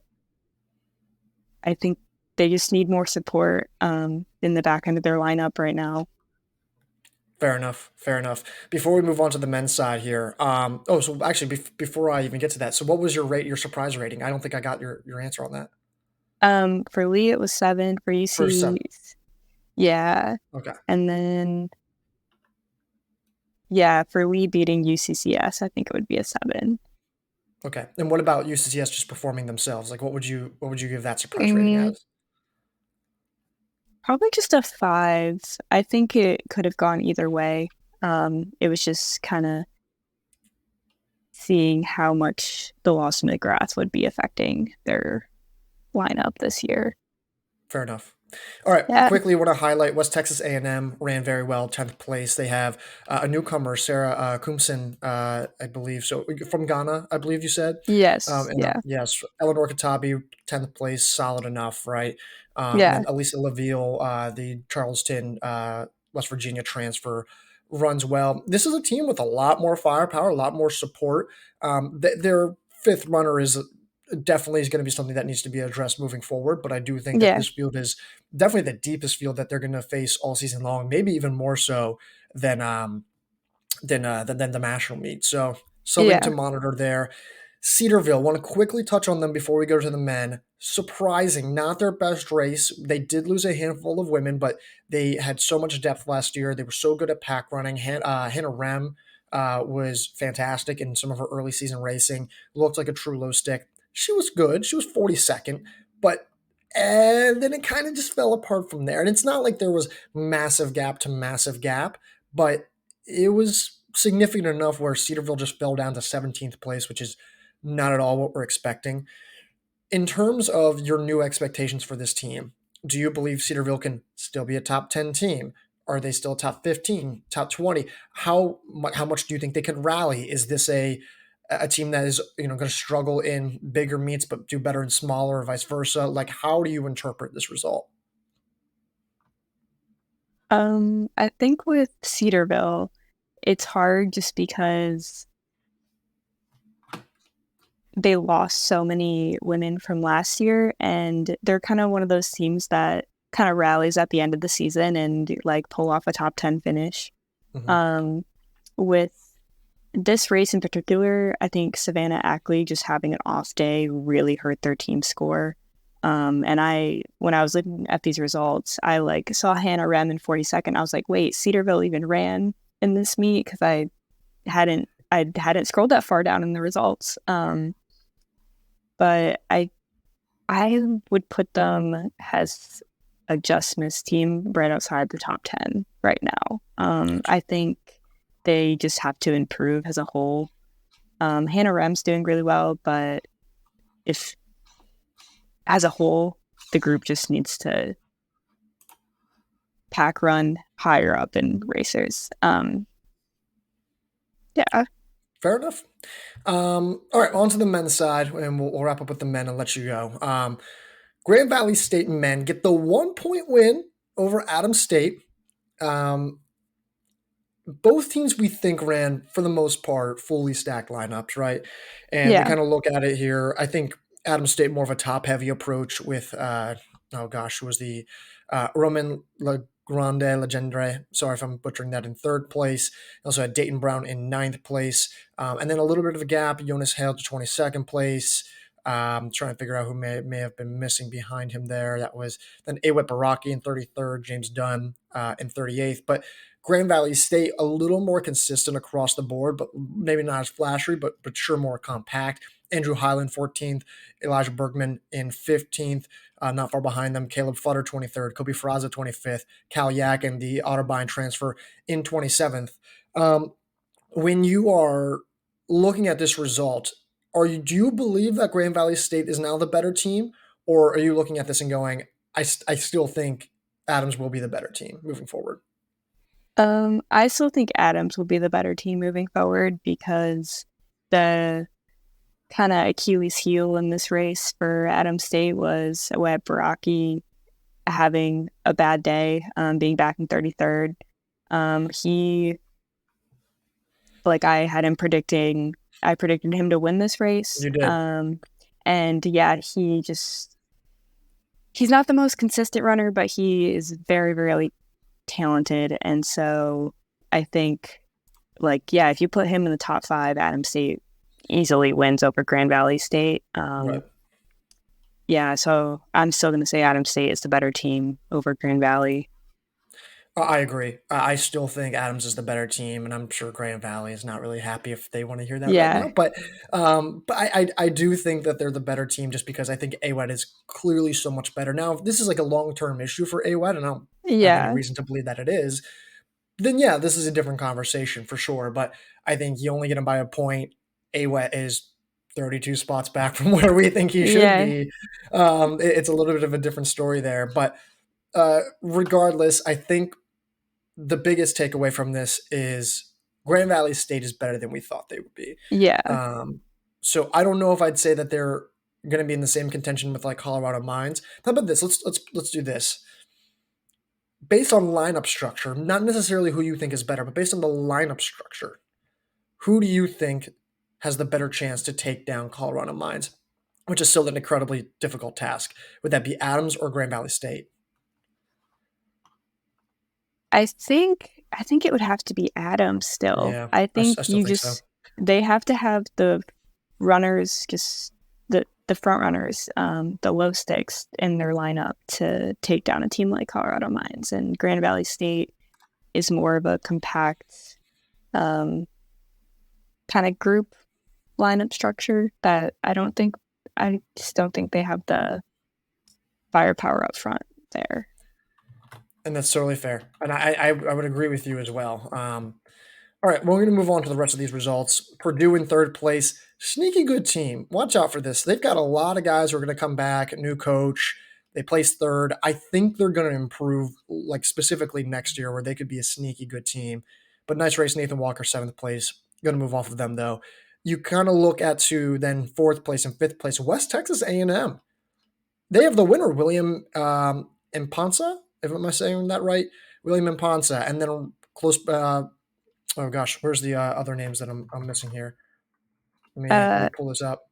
I think they just need more support in the back end of their lineup right now. Fair enough. Fair enough. Before we move on to the men's side here, so actually, before I even get to that, so what was your surprise rating? I don't think I got your answer on that. For Lee, it was 7. For First UC, seven. yeah. Okay. And then, yeah, for Lee beating UCCS, I think it would be a 7. Okay. And what about UCCS just performing themselves? Like, what would you give that surprise rating Mm, as? Probably just a 5. I think it could have gone either way. It was just kind of seeing how much the loss of McGrath would be affecting their lineup this year. Fair enough. All right, Yeah. quickly, want to highlight West Texas A&M ran very well, 10th place. They have a newcomer, Sarah Kumsin, I believe. So from Ghana, I believe you said. Yes. Yeah. Yes, Eleanor Katabi, 10th place, solid enough, right? And Yeah. then Elisa Laville, the Charleston, West Virginia transfer, runs well. This is a team with a lot more firepower, a lot more support. Their fifth runner is going to be something that needs to be addressed moving forward. But I do think that Yeah. this field is definitely the deepest field that they're going to face all season long, maybe even more so than than the national meet. So something Yeah. to monitor there. Cedarville, want to quickly touch on them before we go to the men. Surprising, not their best race. They did lose a handful of women, but they had so much depth last year. They were so good at pack running. Hannah Rem was fantastic in some of her early season racing. Looked like a true low stick. She was good. She was 42nd, but and then it kind of just fell apart from there. And it's not like there was massive gap to massive gap, but it was significant enough where Cedarville just fell down to 17th place, which is not at all what we're expecting. In terms of your new expectations for this team, do you believe Cedarville can still be a top 10 team? Are they still top 15, top 20? How much do you think they can rally? Is this a team that is going to struggle in bigger meets but do better in smaller or vice versa? Like, how do you interpret this result? I think with Cedarville, it's hard just because they lost so many women from last year, and they're kind of one of those teams that kind of rallies at the end of the season and like pull off a top 10 finish. Hmm. Um, with this race in particular, I think Savannah Ackley just having an off day really hurt their team score. And when I was looking at these results, I like saw Hannah Rem in 42nd. I was like, wait, Cedarville even ran in this meet because I hadn't scrolled that far down in the results. But I would put them as a just miss team right outside the top 10 right now. I think they just have to improve as a whole. Hannah Rem's doing really well, but if as a whole, the group just needs to pack run higher up in racers. Yeah. Fair enough. All right, on to the men's side, and we'll wrap up with the men and let you go. Grand Valley State men get the 1 point win over Adams State. Um, both teams we think ran, for the most part, fully stacked lineups, right? And we Yeah. kind of look at it here. I think Adams State more of a top heavy approach with, oh gosh, who was the Roman Grande Legendre. Sorry if I'm butchering that, in third place. Also had Dayton Brown in ninth place. And then a little bit of a gap, Jonas Hale to 22nd place. Trying to figure out who may have been missing behind him there. That was then Awet Baraki in 33rd, James Dunn in 38th. But Grand Valley State a little more consistent across the board, but maybe not as flashy, but sure more compact. Andrew Highland 14th, Elijah Bergman in 15th, not far behind them. Caleb Futter 23rd, Kobe Faraza 25th, Cal Yak and the Otterbein transfer in 27th. When you are looking at this result, do you believe that Grand Valley State is now the better team, or are you looking at this and going, I still think Adams will be the better team moving forward? I still think Adams will be the better team moving forward because the kind of Achilles heel in this race for Adams State was Awet Baraki having a bad day, being back in 33rd. He, like, I predicted him to win this race. You did. And yeah, he's not the most consistent runner, but he is very, very talented. And so I think, like, yeah, if you put him in the top 5, Adam State easily wins over Grand Valley State. Right. Yeah, so I'm still going to say Adam State is the better team over Grand Valley. I agree. I still think Adams is the better team, and I'm sure Grand Valley is not really happy if they want to hear that right Yeah, now. But I do think that they're the better team just because I think AWED is clearly so much better. Now, if this is like a long term issue for AWED, and I don't have any yeah, reason to believe that it is, then yeah, this is a different conversation for sure. But I think you only get him by a point. AWED is 32 spots back from where we think he should yeah, be. It's a little bit of a different story there, but regardless, I think the biggest takeaway from this is Grand Valley State is better than we thought they would be. yeah. Um, so I don't know if I'd say that they're going to be in the same contention with like Colorado Mines. How about this? Let's do this. Based on lineup structure, not necessarily who you think is better, but based on the lineup structure, who do you think has the better chance to take down Colorado Mines, which is still an incredibly difficult task? Would that be Adams or Grand Valley State? I think it would have to be Adam still. Yeah, I I think still think so. they have to have the runners, just the front runners, the low sticks in their lineup to take down a team like Colorado Mines. And Grand Valley State is more of a compact um, kind of group lineup structure that I just don't think they have the firepower up front there. And that's totally fair. And I would agree with you as well. All right, well, we're going to move on to the rest of these results. Purdue in third place. Sneaky good team. Watch out for this. They've got a lot of guys who are going to come back, new coach. They placed third. I think they're going to improve, like specifically next year, where they could be a sneaky good team. But nice race, Nathan Walker, seventh place. Going to move off of them, though. You kind of look at to then fourth place and fifth place. West Texas A&M. They have the winner, William Impansa, if am I saying that right? William Impansa. And then close oh gosh, where's the other names that I'm missing here? Let me Uh, pull this up.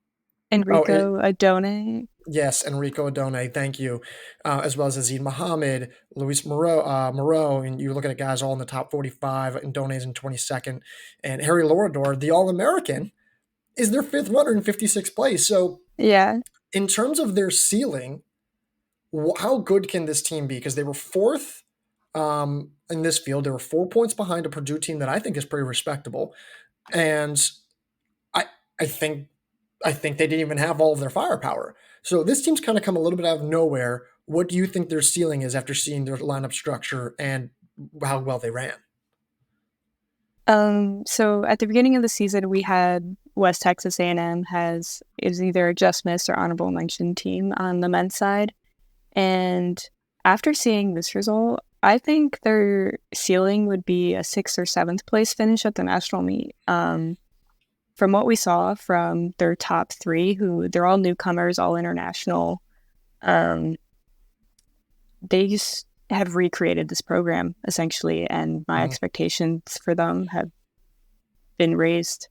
Oh, Enrico Adone. yes, Enrico Adone, thank you, as well as Aziz Mohammed, Luis Moreau, and you're looking at guys all in the top 45, and Adone's in 22nd, and Harry Lorador, the All American, is their fifth runner in 56th place. So Yeah. in terms of their ceiling, how good can this team be? Because they were fourth in this field. They were 4 points behind a Purdue team that I think is pretty respectable. And I I think I think they didn't even have all of their firepower. So this team's kind of come a little bit out of nowhere. What do you think their ceiling is after seeing their lineup structure and how well they ran? So at the beginning of the season, we had West Texas A&M is either a just miss or honorable mention team on the men's side. And after seeing this result, I think their ceiling would be a 6th or 7th place finish at the national meet. From what we saw from their top 3, who they're all newcomers, all international, um, they just have recreated this program essentially, and my expectations for them have been raised.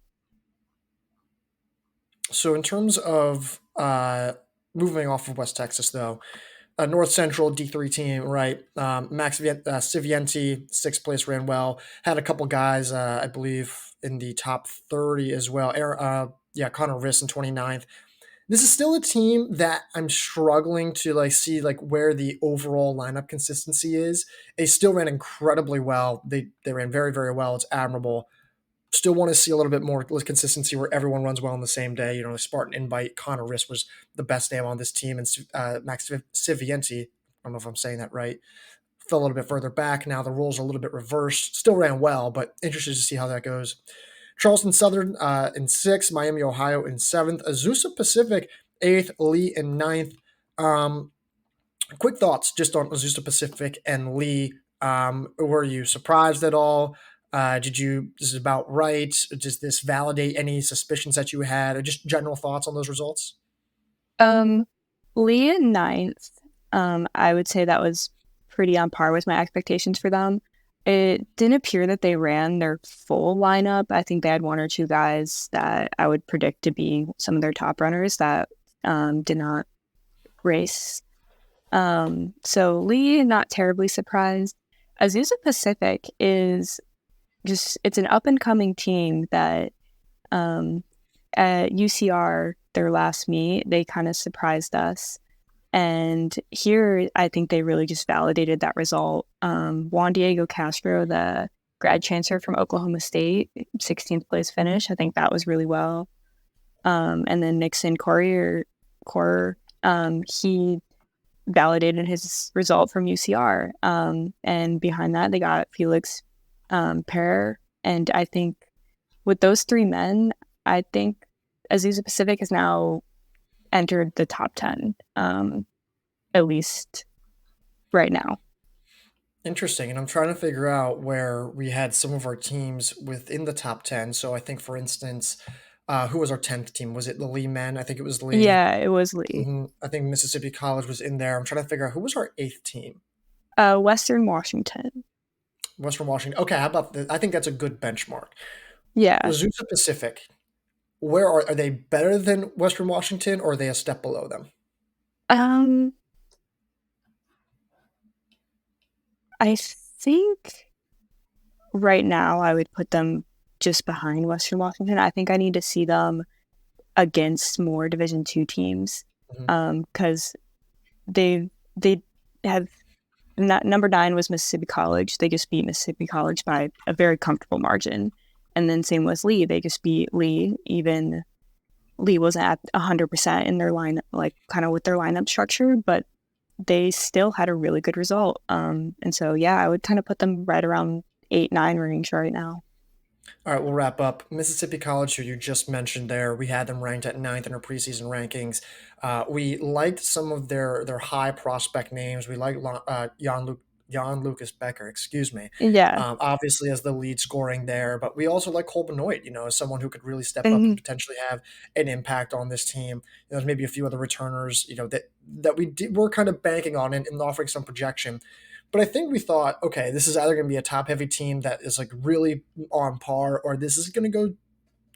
So in terms of moving off of West Texas, though, North Central D3 team, right? Max Civienti, sixth place, ran well. Had a couple guys, I believe, in the top 30 as well. Yeah, Connor Riss in 29th. This is still a team that I'm struggling to like see like where the overall lineup consistency is. They still ran incredibly well. They ran very, very well. It's admirable. Still want to see a little bit more consistency where everyone runs well on the same day. You know, the Spartan invite, Connor Riss was the best name on this team, and Max Civienti, I don't know if I'm saying that right, fell a little bit further back. Now the roles are a little bit reversed. Still ran well, but interested to see how that goes. Charleston Southern in sixth, Miami, Ohio in seventh, Azusa Pacific eighth, Lee in ninth. Quick thoughts just on Azusa Pacific and Lee. Were you surprised at all? This is about right? Does this validate any suspicions that you had? Or just general thoughts on those results? Um, Lee in ninth. I would say that was pretty on par with my expectations for them. It didn't appear that they ran their full lineup. I think they had one or two guys that I would predict to be some of their top runners that did not race. So Lee, not terribly surprised. Azusa Pacific is just, it's an up and coming team that um, at UCR, their last meet, they kind of surprised us. And here, I think they really just validated that result. Juan Diego Castro, the grad transfer from Oklahoma State, 16th place finish. I think that was really well. And then Nixon Corrier, he validated his result from UCR. And behind that, they got Felix Pereira. And I think with those three men, I think Azusa Pacific has now entered the top 10, at least right now. Interesting. And I'm trying to figure out where we had some of our teams within the top 10. So I think, for instance, who was our 10th team? Was it the Lee men? I think it was Lee. Yeah, it was Lee. I think Mississippi College was in there. I'm trying to figure out who was our 8th team. Western Washington. Western Washington. Okay, how about I think that's a good benchmark. Yeah. Azusa Pacific. Where are they better than Western Washington, or are they a step below them? I think right now I would put them just behind Western Washington. I think I need to see them against more Division II teams, because they have number 9 was Mississippi College. They just beat Mississippi College by a very comfortable margin. And then same with Lee. They just beat Lee. Even Lee wasn't at 100% in their line, like kind of with their lineup structure, but they still had a really good result. And so, yeah, I would kind of put them right around 8-9 range right now. All right, we'll wrap up. Mississippi College, who you just mentioned there, we had them ranked at 9th in our preseason rankings. We liked some of their high prospect names. We liked Jan Lucas Becker, excuse me. Yeah. Obviously as the lead scoring there, but we also like Cole Benoit, as someone who could really step up Mm-hmm. and potentially have an impact on this team. There's maybe a few other returners, that we're kind of banking on and offering some projection. But I think we thought, okay, this is either going to be a top heavy team that is like really on par, or this is going to go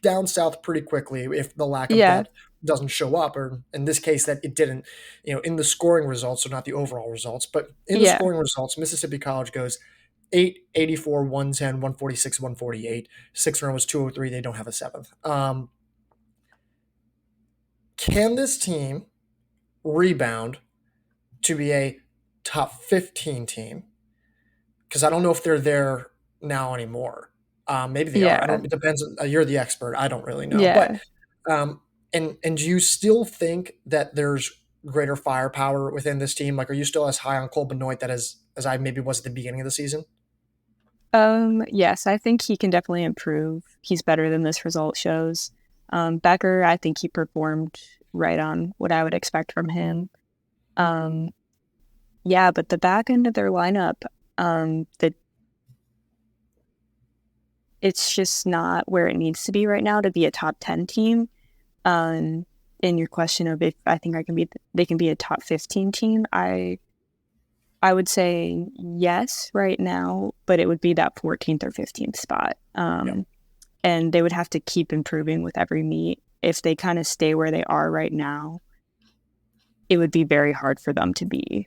down south pretty quickly if the lack of Yeah. depth doesn't show up, or in this case that it didn't, in the scoring results, so not the overall results, but in the Yeah. scoring results, Mississippi College goes 8, 84, 110, 146, 148. Sixth round was 203. They don't have a seventh. Can this team rebound to be a top 15 team? Because I don't know if they're there now anymore. Maybe they are. I Yeah. don't. It depends. You're the expert. I don't really know. But Yeah. and do you still think that there's greater firepower within this team? Like, are you still as high on Cole Benoit that as I maybe was at the beginning of the season? Yes, I think he can definitely improve. He's better than this result shows. Becker, I think he performed right on what I would expect from him. Yeah, but the back end of their lineup, it's just not where it needs to be right now to be a top 10 team. In your question of if I think they can be a top 15 team, I would say yes right now, but it would be that 14th or 15th spot. And they would have to keep improving with every meet. If they kind of stay where they are right now, it would be very hard for them to be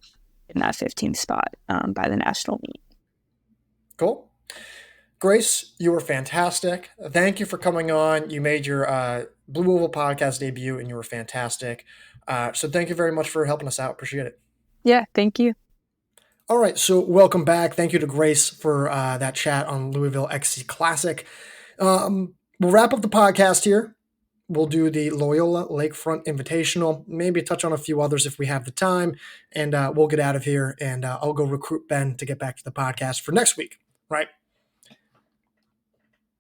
in that 15th spot by the national meet. Cool. Grace, you were fantastic. Thank you for coming on. You made your Blue Oval podcast debut, and you were fantastic. So thank you very much for helping us out. Appreciate it. Yeah, thank you. All right, so welcome back. Thank you to Grace for that chat on Louisville XC Classic. We'll wrap up the podcast here. We'll do the Loyola Lakefront Invitational, maybe touch on a few others if we have the time, and we'll get out of here, and I'll go recruit Ben to get back to the podcast for next week, right?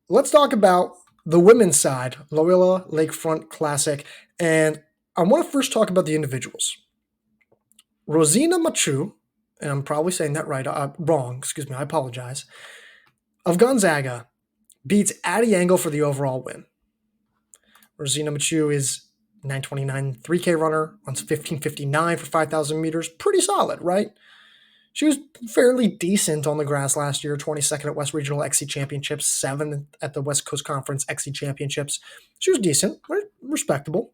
Let's talk about the women's side, Loyola Lakefront Classic, and I want to first talk about the individuals. Rosina Machu, and I'm probably saying that wrong, excuse me, I apologize, of Gonzaga, beats Addie Engel for the overall win. Rosina Machu is 9:29 3K runner, runs 15:59 for 5,000 meters. Pretty solid, right? She was fairly decent on the grass last year, 22nd at West Regional XC Championships, 7th at the West Coast Conference XC Championships. She was decent, right? Respectable.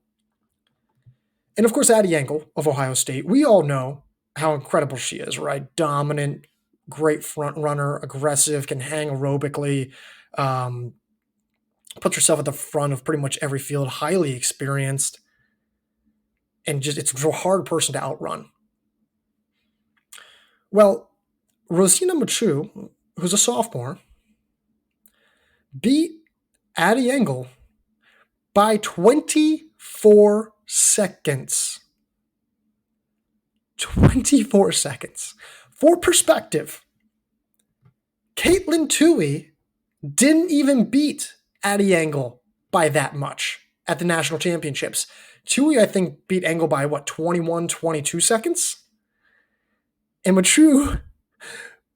And of course, Addie Engel of Ohio State. We all know how incredible she is, right? Dominant, great front runner, aggressive, can hang aerobically, um, puts herself at the front of pretty much every field, highly experienced, and just it's a hard person to outrun. Well, Rosina Machu, who's a sophomore, beat Addie Engel by 24 seconds. 24 seconds. For perspective, Caitlin Toohey didn't even beat Addie Engel by that much at the national championships. Toohey, I think, beat Engel by 21, 22 seconds? And Machu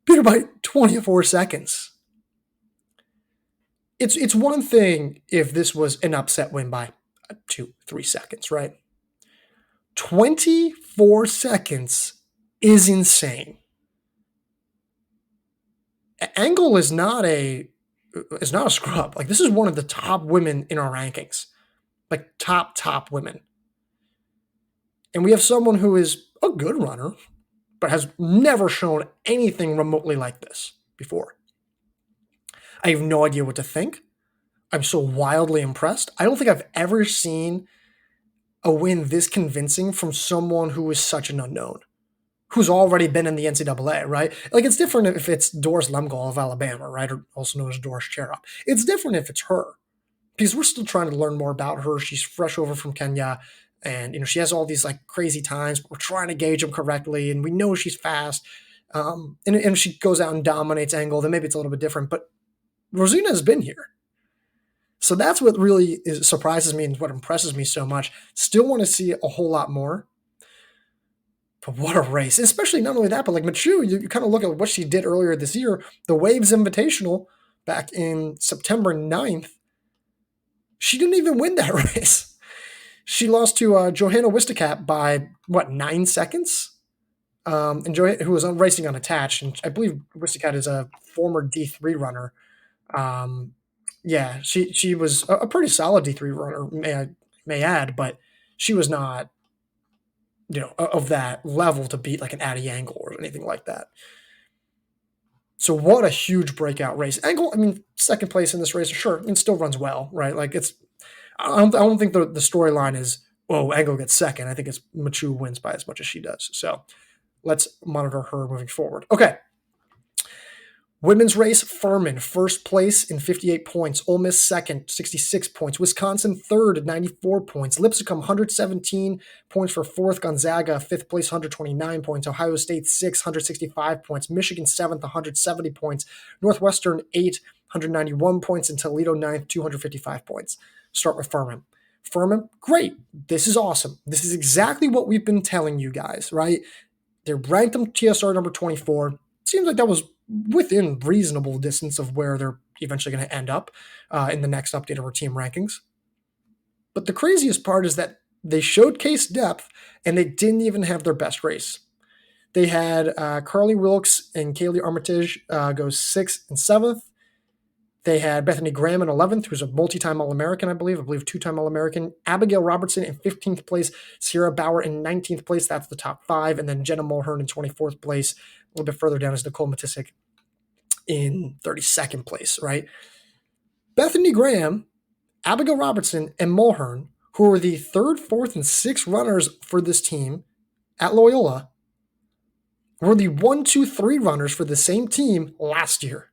beat her by 24 seconds. It's one thing if this was an upset win by 2-3 seconds, right? 24 seconds is insane. Engel is not a scrub. Like, this is one of the top women in our rankings. Like, top women. And we have someone who is a good runner, but has never shown anything remotely like this before. I have no idea what to think. I'm so wildly impressed. I don't think I've ever seen a win this convincing from someone who is such an unknown, who's already been in the NCAA, right? Like, it's different if it's Doris Lemgall of Alabama, right? Or also known as Doris Cherop. It's different if it's her, because we're still trying to learn more about her. She's fresh over from Kenya, and she has all these like crazy times, but we're trying to gauge them correctly, and we know she's fast. And if she goes out and dominates Engel, then maybe it's a little bit different. But Rosina has been here. So that's what really surprises me and what impresses me so much. Still want to see a whole lot more. But what a race. Especially not only that, but like Machu, you kind of look at what she did earlier this year, the Waves Invitational back in September 9th. She didn't even win that race. She lost to Johanna Wistekat by, 9 seconds? And who was racing unattached. And I believe Wistekat is a former D3 runner. Yeah, she was a pretty solid D3 runner, may add, but she was not, of that level to beat like an Addie Engel or anything like that. So what a huge breakout race. Engel, I mean, second place in this race, sure, and still runs well, right? Like, I don't think the storyline is, Engel gets second. I think it's Machu wins by as much as she does. So let's monitor her moving forward. Okay. Women's race, Furman, first place in 58 points. Ole Miss second, 66 points. Wisconsin third at 94 points. Lipscomb, 117 points for fourth. Gonzaga, fifth place, 129 points. Ohio State, sixth, 165 points. Michigan, seventh, 170 points. Northwestern, eighth, 191 points. And Toledo, ninth, 255 points. Start with Furman. Furman, great. This is awesome. This is exactly what we've been telling you guys, right? They ranked them TSR number 24. Seems like that was within reasonable distance of where they're eventually going to end up in the next update of our team rankings. But the craziest part is that they showcased depth and they didn't even have their best race. They had Carly Wilkes and Kaylee Armitage go 6th and 7th. They had Bethany Graham in 11th, who's a multi-time All-American, I believe two-time All-American. Abigail Robertson in 15th place. Sierra Bauer in 19th place. That's the top 5. And then Jenna Mulhern in 24th place. A little bit further down is Nicole Matisic in 32nd place, right? Bethany Graham, Abigail Robertson, and Mulhern, who were the 3rd, 4th, and 6th runners for this team at Loyola, were the 1, 2, 3 runners for the same team last year.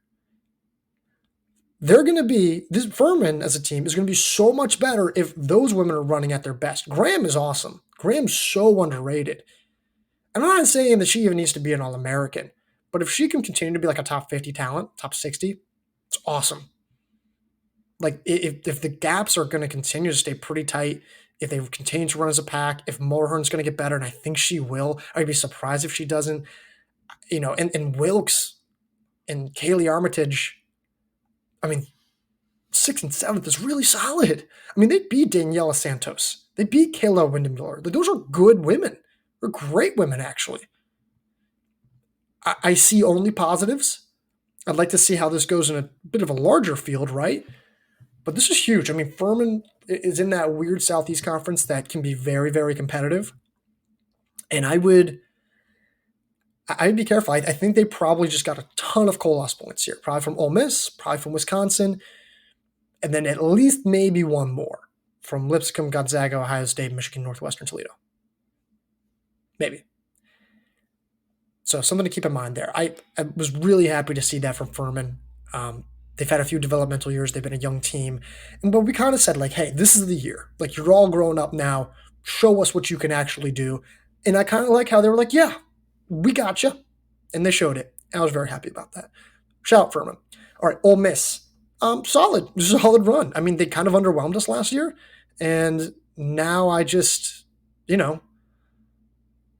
They're going to be, this Furman as a team is going to be so much better if those women are running at their best. Graham is awesome. Graham's so underrated. I'm not saying that she even needs to be an All-American, but if she can continue to be like a top 50 talent, top 60, it's awesome. Like, if the gaps are going to continue to stay pretty tight, if they continue to run as a pack, if Mulhern's going to get better, and I think she will, I'd be surprised if she doesn't, and Wilkes and Kaylee Armitage, I mean, 6th and 7th is really solid. I mean, they beat Daniela Santos. They beat Kayla Windemiller. Like, those are good women. They're great women, actually. I see only positives. I'd like to see how this goes in a bit of a larger field, right? But this is huge. I mean, Furman is in that weird Southeast Conference that can be very, very competitive. And I'd be careful. I think they probably just got a ton of Colos points here. Probably from Ole Miss, probably from Wisconsin, and then at least maybe one more from Lipscomb, Gonzaga, Ohio State, Michigan, Northwestern, Toledo. Maybe. So something to keep in mind there. I was really happy to see that from Furman. They've had a few developmental years. They've been a young team. But we kind of said, like, hey, this is the year. Like, you're all grown up now. Show us what you can actually do. And I kind of like how they were like, yeah, we got you. And they showed it. I was very happy about that. Shout out Furman. All right, Ole Miss. Solid. Solid run. I mean, they kind of underwhelmed us last year. And now I just,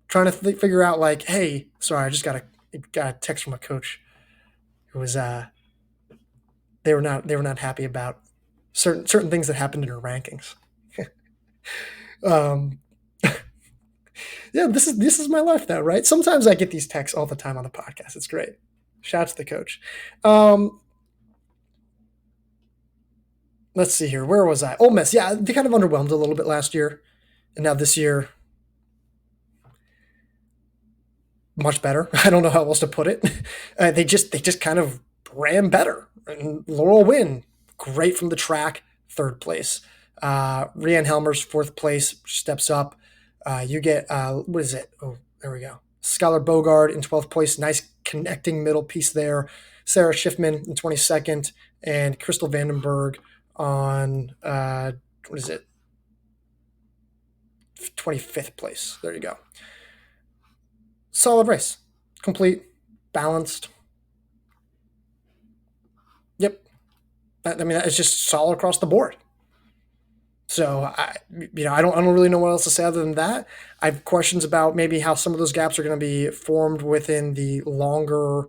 trying to figure out, like, hey, sorry, I just got a text from a coach who was they were not happy about certain things that happened in her rankings. um, yeah, this is my life now, right? Sometimes I get these texts all the time on the podcast. It's great. Shout out to the coach. Let's see here. Where was I? Ole Miss. Yeah, they kind of underwhelmed a little bit last year, and now this year, much better. I don't know how else to put it. They just kind of ran better. And Laurel Wynn, great from the track, 3rd place. Rhiannon Helmers, 4th place, steps up. You get, what is it? Oh, there we go. Skylar Bogard in 12th place. Nice connecting middle piece there. Sarah Schiffman in 22nd. And Crystal Vandenberg on, what is it? 25th place. There you go. Solid race. Complete. Balanced. Yep. I mean, it's just solid across the board. So I don't really know what else to say other than that. I have questions about maybe how some of those gaps are going to be formed within the longer,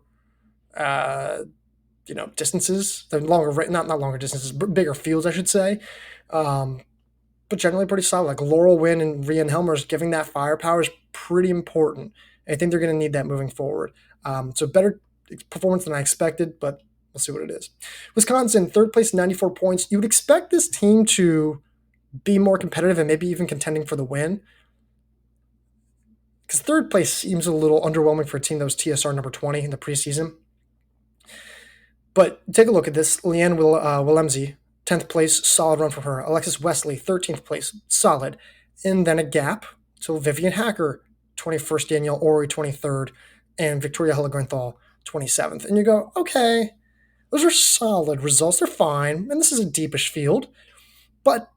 distances. The longer, not longer distances, but bigger fields, I should say. But generally pretty solid. Like Laurel Wynn and Rhiannon Helmers, giving that firepower is pretty important. I think they're going to need that moving forward. So better performance than I expected, but we'll see what it is. Wisconsin, 3rd place, 94 points. You would expect this team to be more competitive and maybe even contending for the win. Because 3rd place seems a little underwhelming for a team that was TSR number 20 in the preseason. But take a look at this. Leanne Willemse, 10th place, solid run for her. Alexis Wesley, 13th place, solid. And then a gap to Vivian Hacker, 21st, Danielle Ori, 23rd, and Victoria Hillegrenthal, 27th. And you go, okay, those are solid results. They're fine. And this is a deepish field. But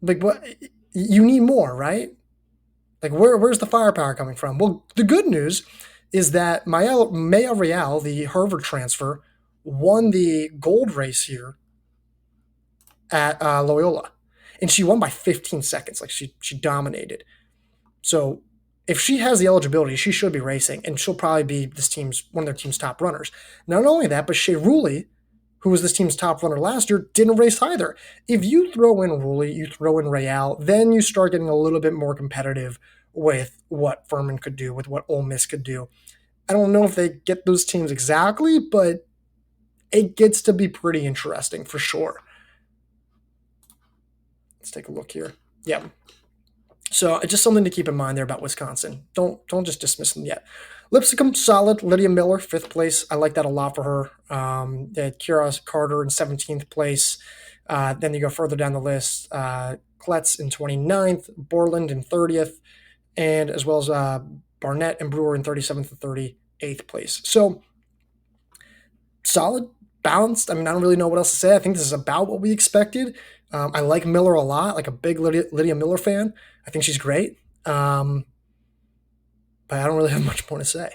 like, what, you need more, right? Like, where's the firepower coming from? Well, the good news is that Maya Real, the Harvard transfer, won the gold race here at Loyola, and she won by 15 seconds. Like, she dominated. So if she has the eligibility, she should be racing, and she'll probably be one of their team's top runners. Not only that, but Shea Ruley, who was this team's top runner last year, didn't race either. If you throw in Ruley, you throw in Real, then you start getting a little bit more competitive with what Furman could do, with what Ole Miss could do. I don't know if they get those teams exactly, but it gets to be pretty interesting for sure. Let's take a look here. Yeah. So just something to keep in mind there about Wisconsin. Don't just dismiss them yet. Lipscomb, solid. Lydia Miller, 5th place. I like that a lot for her. They had Kira Carter in 17th place. Then you go further down the list. Kletz in 29th, Borland in 30th, and as well as Barnett and Brewer in 37th and 38th place. So solid, balanced. I mean, I don't really know what else to say. I think this is about what we expected. I like Miller a lot, like a big Lydia Miller fan. I think she's great. But I don't really have much more to say.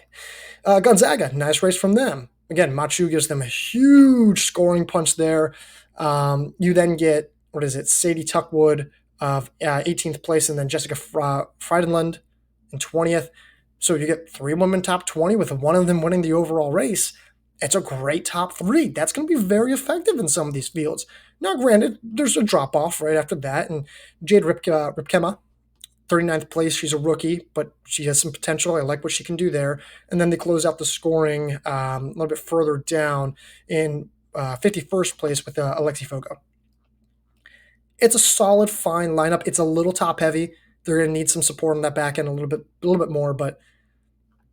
Gonzaga, nice race from them. Again, Machu gives them a huge scoring punch there. You then get, Sadie Tuckwood of 18th place, and then Jessica Freidenlund in 20th. So you get 3 women top 20 with one of them winning the overall race. It's a great top three. That's going to be very effective in some of these fields. Now, granted, there's a drop off right after that, and Jade Ripkema, 39th place. She's a rookie, but she has some potential. I like what she can do there. And then they close out the scoring a little bit further down in 51st place with Alexi Fogo. It's a solid, fine lineup. It's a little top heavy. They're going to need some support on that back end a little bit more. But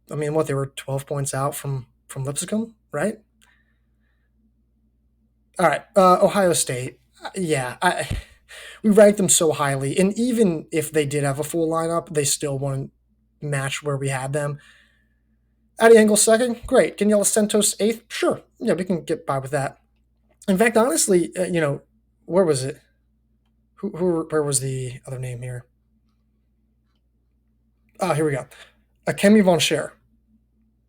I mean, what, they were 12 points out from Lipscomb, right? All right, Ohio State. Yeah, we ranked them so highly, and even if they did have a full lineup, they still wouldn't match where we had them. Addie Engel second, great. Daniela Santos eighth, sure. Yeah, we can get by with that. In fact, honestly, where was it? Where was the other name here? Ah, here we go. Kemi Von Scher,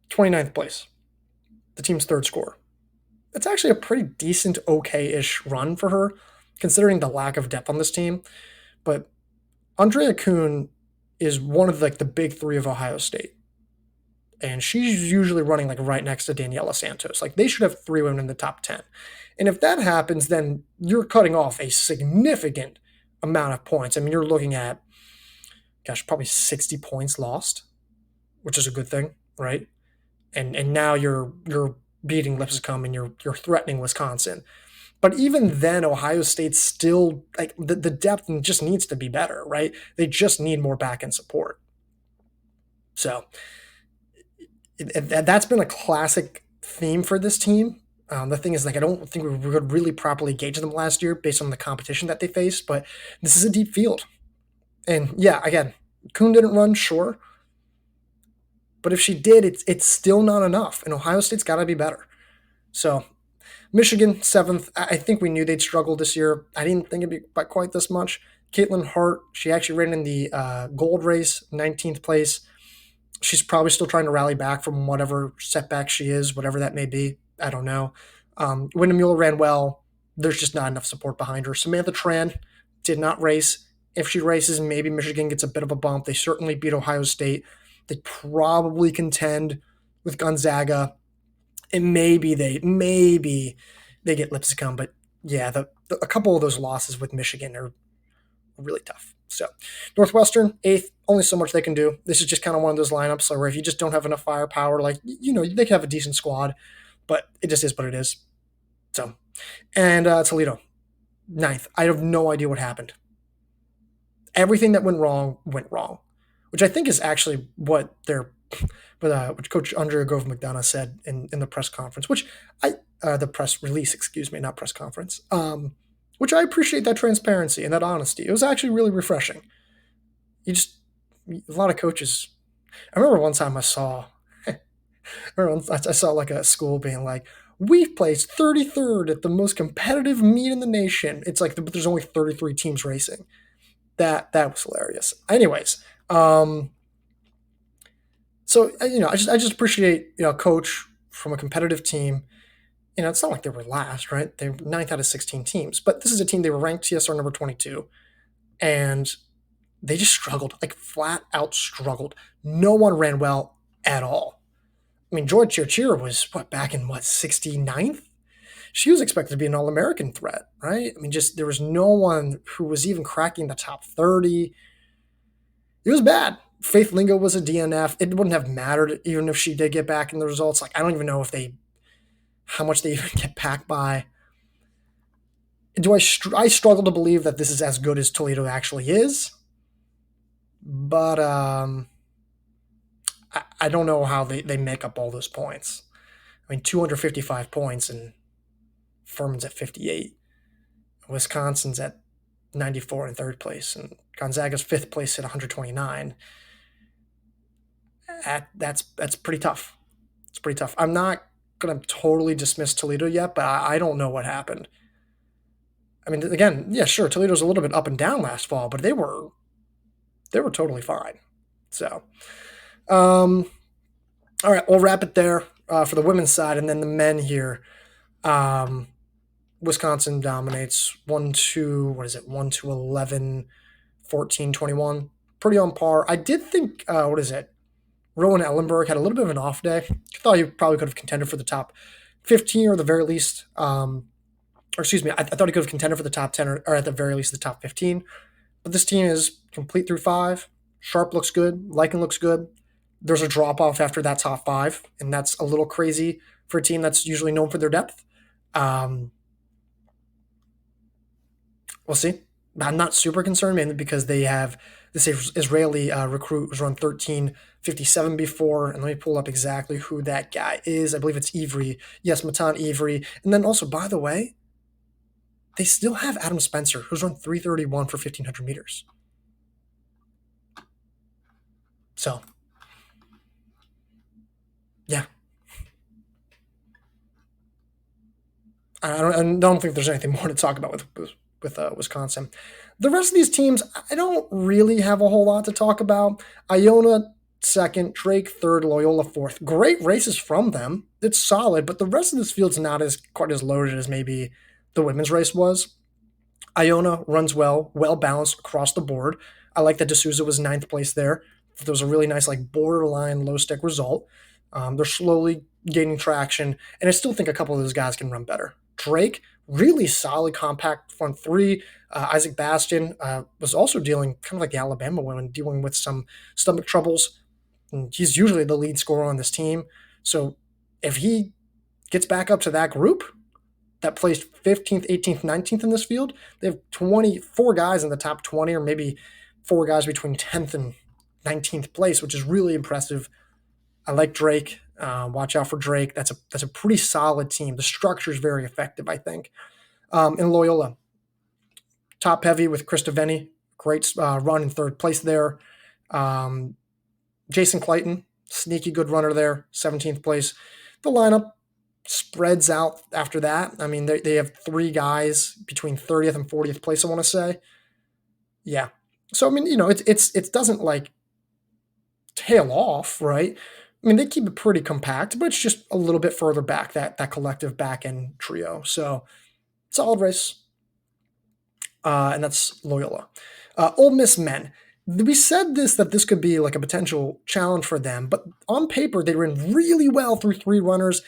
29th place, the team's third scorer. That's actually a pretty decent, okay-ish run for her, considering the lack of depth on this team. But Andrea Kuhn is one of like the big three of Ohio State, and she's usually running like right next to Daniela Santos. Like they should have three women in the top 10. And if that happens, then you're cutting off a significant amount of points. I mean, you're looking at, gosh, probably 60 points lost, which is a good thing, right? And now you're beating Lipscomb and you're threatening Wisconsin. But even then, Ohio State still like the depth just needs to be better, right? They just need more back end support. So that's been a classic theme for this team. The thing is, like, I don't think we could really properly gauge them last year based on the competition that they faced, but this is a deep field. And yeah, again, Kuhn didn't run, sure. But if she did, it's still not enough. And Ohio State's got to be better. So Michigan, seventh. I think we knew they'd struggle this year. I didn't think it'd be by quite this much. Caitlin Hart, she actually ran in the gold race, 19th place. She's probably still trying to rally back from whatever setback she is, whatever that may be. I don't know. Windham ran well. There's just not enough support behind her. Samantha Tran did not race. If she races, maybe Michigan gets a bit of a bump. They certainly beat Ohio State. They probably contend with Gonzaga. And maybe they get Lipscomb, but yeah, a couple of those losses with Michigan are really tough. So Northwestern, eighth, only so much they can do. This is just kind of one of those lineups where if you just don't have enough firepower, like, they can have a decent squad, but it just is what it is. So, and Toledo, ninth. I have no idea what happened. Everything that went wrong, which I think is actually what which Coach Andrea Grove McDonough said in the press conference, the press release, excuse me, not press conference, which I appreciate that transparency and that honesty. It was actually really refreshing. A lot of coaches. I remember one time I saw like a school being like, we've placed 33rd at the most competitive meet in the nation. It's like, but there's only 33 teams racing. That was hilarious. Anyways, so I just appreciate coach from a competitive team. It's not like they were last, right? They were ninth out of 16 teams, but this is a team they were ranked TSR number 22, and they just struggled, like flat out struggled. No one ran well at all. I mean, George Chirchir was back in 69th? She was expected to be an All-American threat, right? I mean, just there was no one who was even cracking the top 30. It was bad. Faith Lingo was a DNF. It wouldn't have mattered even if she did get back in the results. Like, I don't even know how much they even get back by. I struggle to believe that this is as good as Toledo actually is, but I don't know how they make up all those points. I mean, 255 points, and Furman's at 58. Wisconsin's at 94 in third place, and Gonzaga's fifth place at 129. That's pretty tough. It's pretty tough. I'm not going to totally dismiss Toledo yet, but I don't know what happened. I mean, again, yeah, sure, Toledo's a little bit up and down last fall, but they were totally fine. So, all right, we'll wrap it there for the women's side, and then the men here. Wisconsin dominates 1-11, 14-21. Pretty on par. I did think, Rowan Ellenberg had a little bit of an off day. I thought he probably could have contended for the top 15 or the very least, or excuse me, I thought he could have contended for the top 10 or at the very least the top 15. But this team is complete through five. Sharp looks good. Lycan looks good. There's a drop off after that top five, and that's a little crazy for a team that's usually known for their depth. Um, we'll see. I'm not super concerned, mainly because they have this Israeli recruit who's run 13:57 before. And let me pull up exactly who that guy is. I believe it's Ivry. Yes, Matan Ivry. And then also, by the way, they still have Adam Spencer, who's run 3:31 for 1,500 meters. So, yeah. I don't think there's anything more to talk about with Wisconsin. The rest of these teams, I don't really have a whole lot to talk about. Iona second, Drake third, Loyola fourth. Great races from them. It's solid, but the rest of this field's not as quite as loaded as maybe the women's race was. Iona runs well balanced across the board. I like that D'Souza was ninth place there. There was a really nice, like, borderline low stick result. They're slowly gaining traction, and I still think a couple of those guys can run better. Drake, really solid compact front three. Isaac Bastion was also dealing kind of like the Alabama women, dealing with some stomach troubles. And he's usually the lead scorer on this team. So if he gets back up to that group that placed 15th, 18th, 19th in this field, they have 24 guys in the top 20, or maybe four guys between 10th and 19th place, which is really impressive. I like Drake. Watch out for Drake. That's a pretty solid team. The structure is very effective, I think. In Loyola, top heavy with Krista Venny. Great run in third place there. Jason Clayton, sneaky good runner there, 17th place. The lineup spreads out after that. I mean, they have three guys between 30th and 40th place, I want to say. Yeah. So, I mean, it doesn't like tail off, right? I mean, they keep it pretty compact, but it's just a little bit further back, that collective back end trio. So, solid race. And that's Loyola. Ole Miss men. We said that this could be like a potential challenge for them, but on paper, they ran really well through three runners,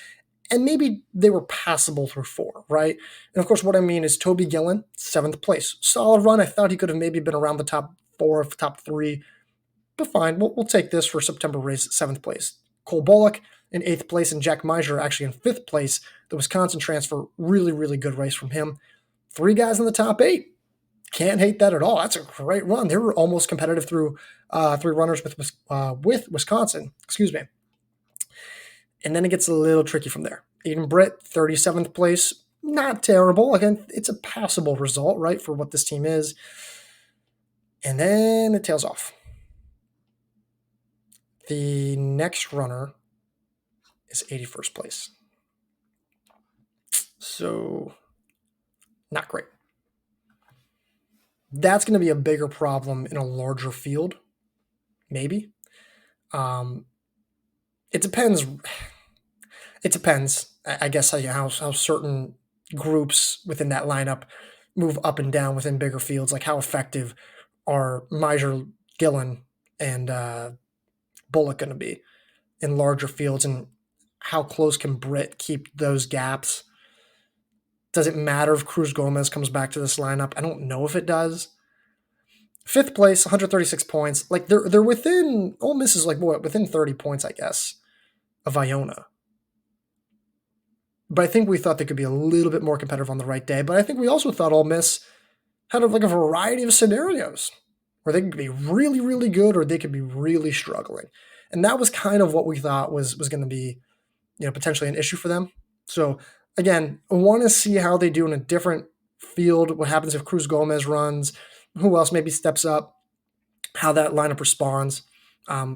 and maybe they were passable through four, right? And of course, what I mean is Toby Gillen, 7th place. Solid run. I thought he could have maybe been around the top four, top three, but fine. We'll take this for September race, 7th place. Cole Bullock in 8th place, and Jack Meiser actually in 5th place. The Wisconsin transfer, really, really good race from him. Three guys in the top 8. Can't hate that at all. That's a great run. They were almost competitive through three runners with Wisconsin. Excuse me. And then it gets a little tricky from there. Aiden Britt, 37th place. Not terrible. Again, it's a passable result, right, for what this team is. And then it tails off. The next runner is 81st place. So, not great. That's going to be a bigger problem in a larger field, maybe. It depends. It depends, I guess, how certain groups within that lineup move up and down within bigger fields. Like, how effective are Meiser, Gillen, and Bullock going to be in larger fields, and how close can Britt keep those gaps? Does it matter if Cruz Gomez comes back to this lineup? I don't know if it does. 5th place, 136 points. Like, they're within, Ole Miss is like, what, within 30 points, I guess, of Iona. But I think we thought they could be a little bit more competitive on the right day. But I think we also thought Ole Miss had a variety of scenarios where they could be really, really good, or they could be really struggling. And that was kind of what we thought was going to be, potentially an issue for them. So, again, I want to see how they do in a different field. What happens if Cruz Gomez runs? Who else maybe steps up? How that lineup responds?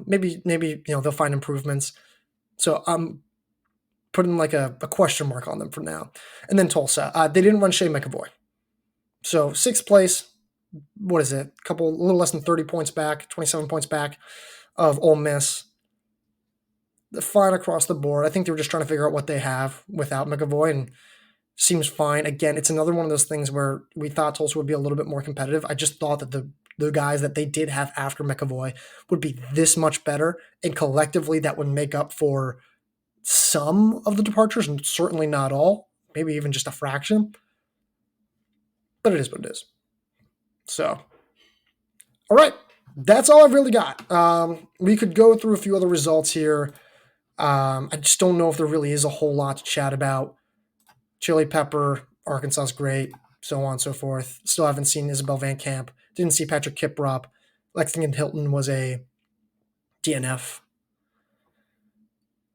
Maybe they'll find improvements. So I'm putting like a question mark on them for now. And then Tulsa, they didn't run Shea McAvoy. So 6th place. What is it? A little less than 30 points back, 27 points back of Ole Miss. They're fine across the board. I think they were just trying to figure out what they have without McAvoy, and seems fine. Again, it's another one of those things where we thought Tulsa would be a little bit more competitive. I just thought that the guys that they did have after McAvoy would be this much better, and collectively that would make up for some of the departures, and certainly not all, maybe even just a fraction. But it is what it is. So, all right, that's all I've really got. We could go through a few other results here. I just don't know if there really is a whole lot to chat about. Chili Pepper, Arkansas's great, so on and so forth. Still haven't seen Isabel Van Camp. Didn't see Patrick Kiprop. Lexington Hilton was a DNF.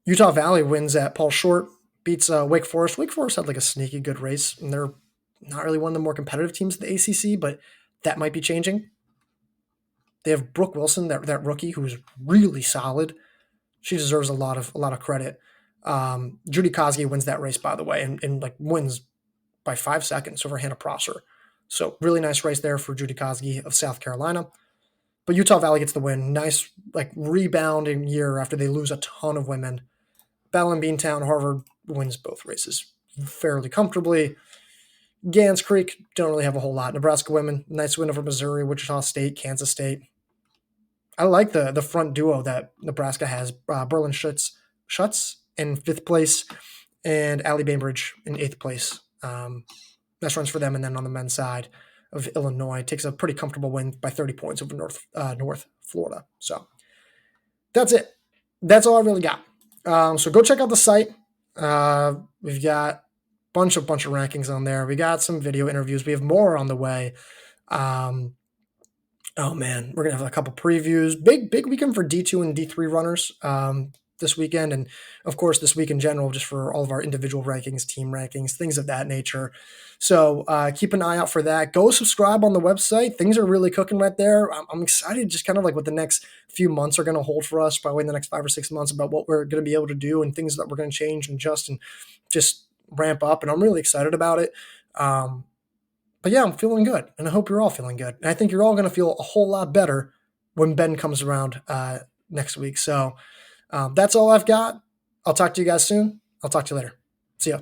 Utah Valley wins at Paul Short, beats Wake Forest. Wake Forest had like a sneaky good race, and they're not really one of the more competitive teams in the ACC, but that might be changing. They have Brooke Wilson, that rookie, who's really solid. She deserves a lot of credit. Judy Kosgei wins that race, by the way, and like wins by 5 seconds over Hannah Prosser. So really nice race there for Judy Kosgei of South Carolina. But Utah Valley gets the win. Nice like rebounding year after they lose a ton of women. Battle in Beantown, Harvard wins both races fairly comfortably. Gans Creek don't really have a whole lot. Nebraska women, nice win over Missouri, Wichita State, Kansas State. I like the front duo that Nebraska has. Berlin Schutz in 5th place and Allie Bainbridge in 8th place. Nice runs for them. And then on the men's side of Illinois, takes a pretty comfortable win by 30 points over North Florida. So that's it. That's all I really got. So go check out the site. We've got a bunch of rankings on there. We got some video interviews. We have more on the way. Oh man, we're gonna have a couple previews. Big weekend for D2 and D3 runners this weekend, and of course this week in general, just for all of our individual rankings, team rankings, things of that nature. So keep an eye out for that. Go subscribe on the website. Things are really cooking right there. I'm excited, just kind of like what the next few months are going to hold for us, probably in the next 5 or 6 months, about what we're going to be able to do and things that we're going to change and adjust and just ramp up. And I'm really excited about it. But yeah, I'm feeling good, and I hope you're all feeling good. And I think you're all going to feel a whole lot better when Ben comes around next week. So that's all I've got. I'll talk to you guys soon. I'll talk to you later. See ya.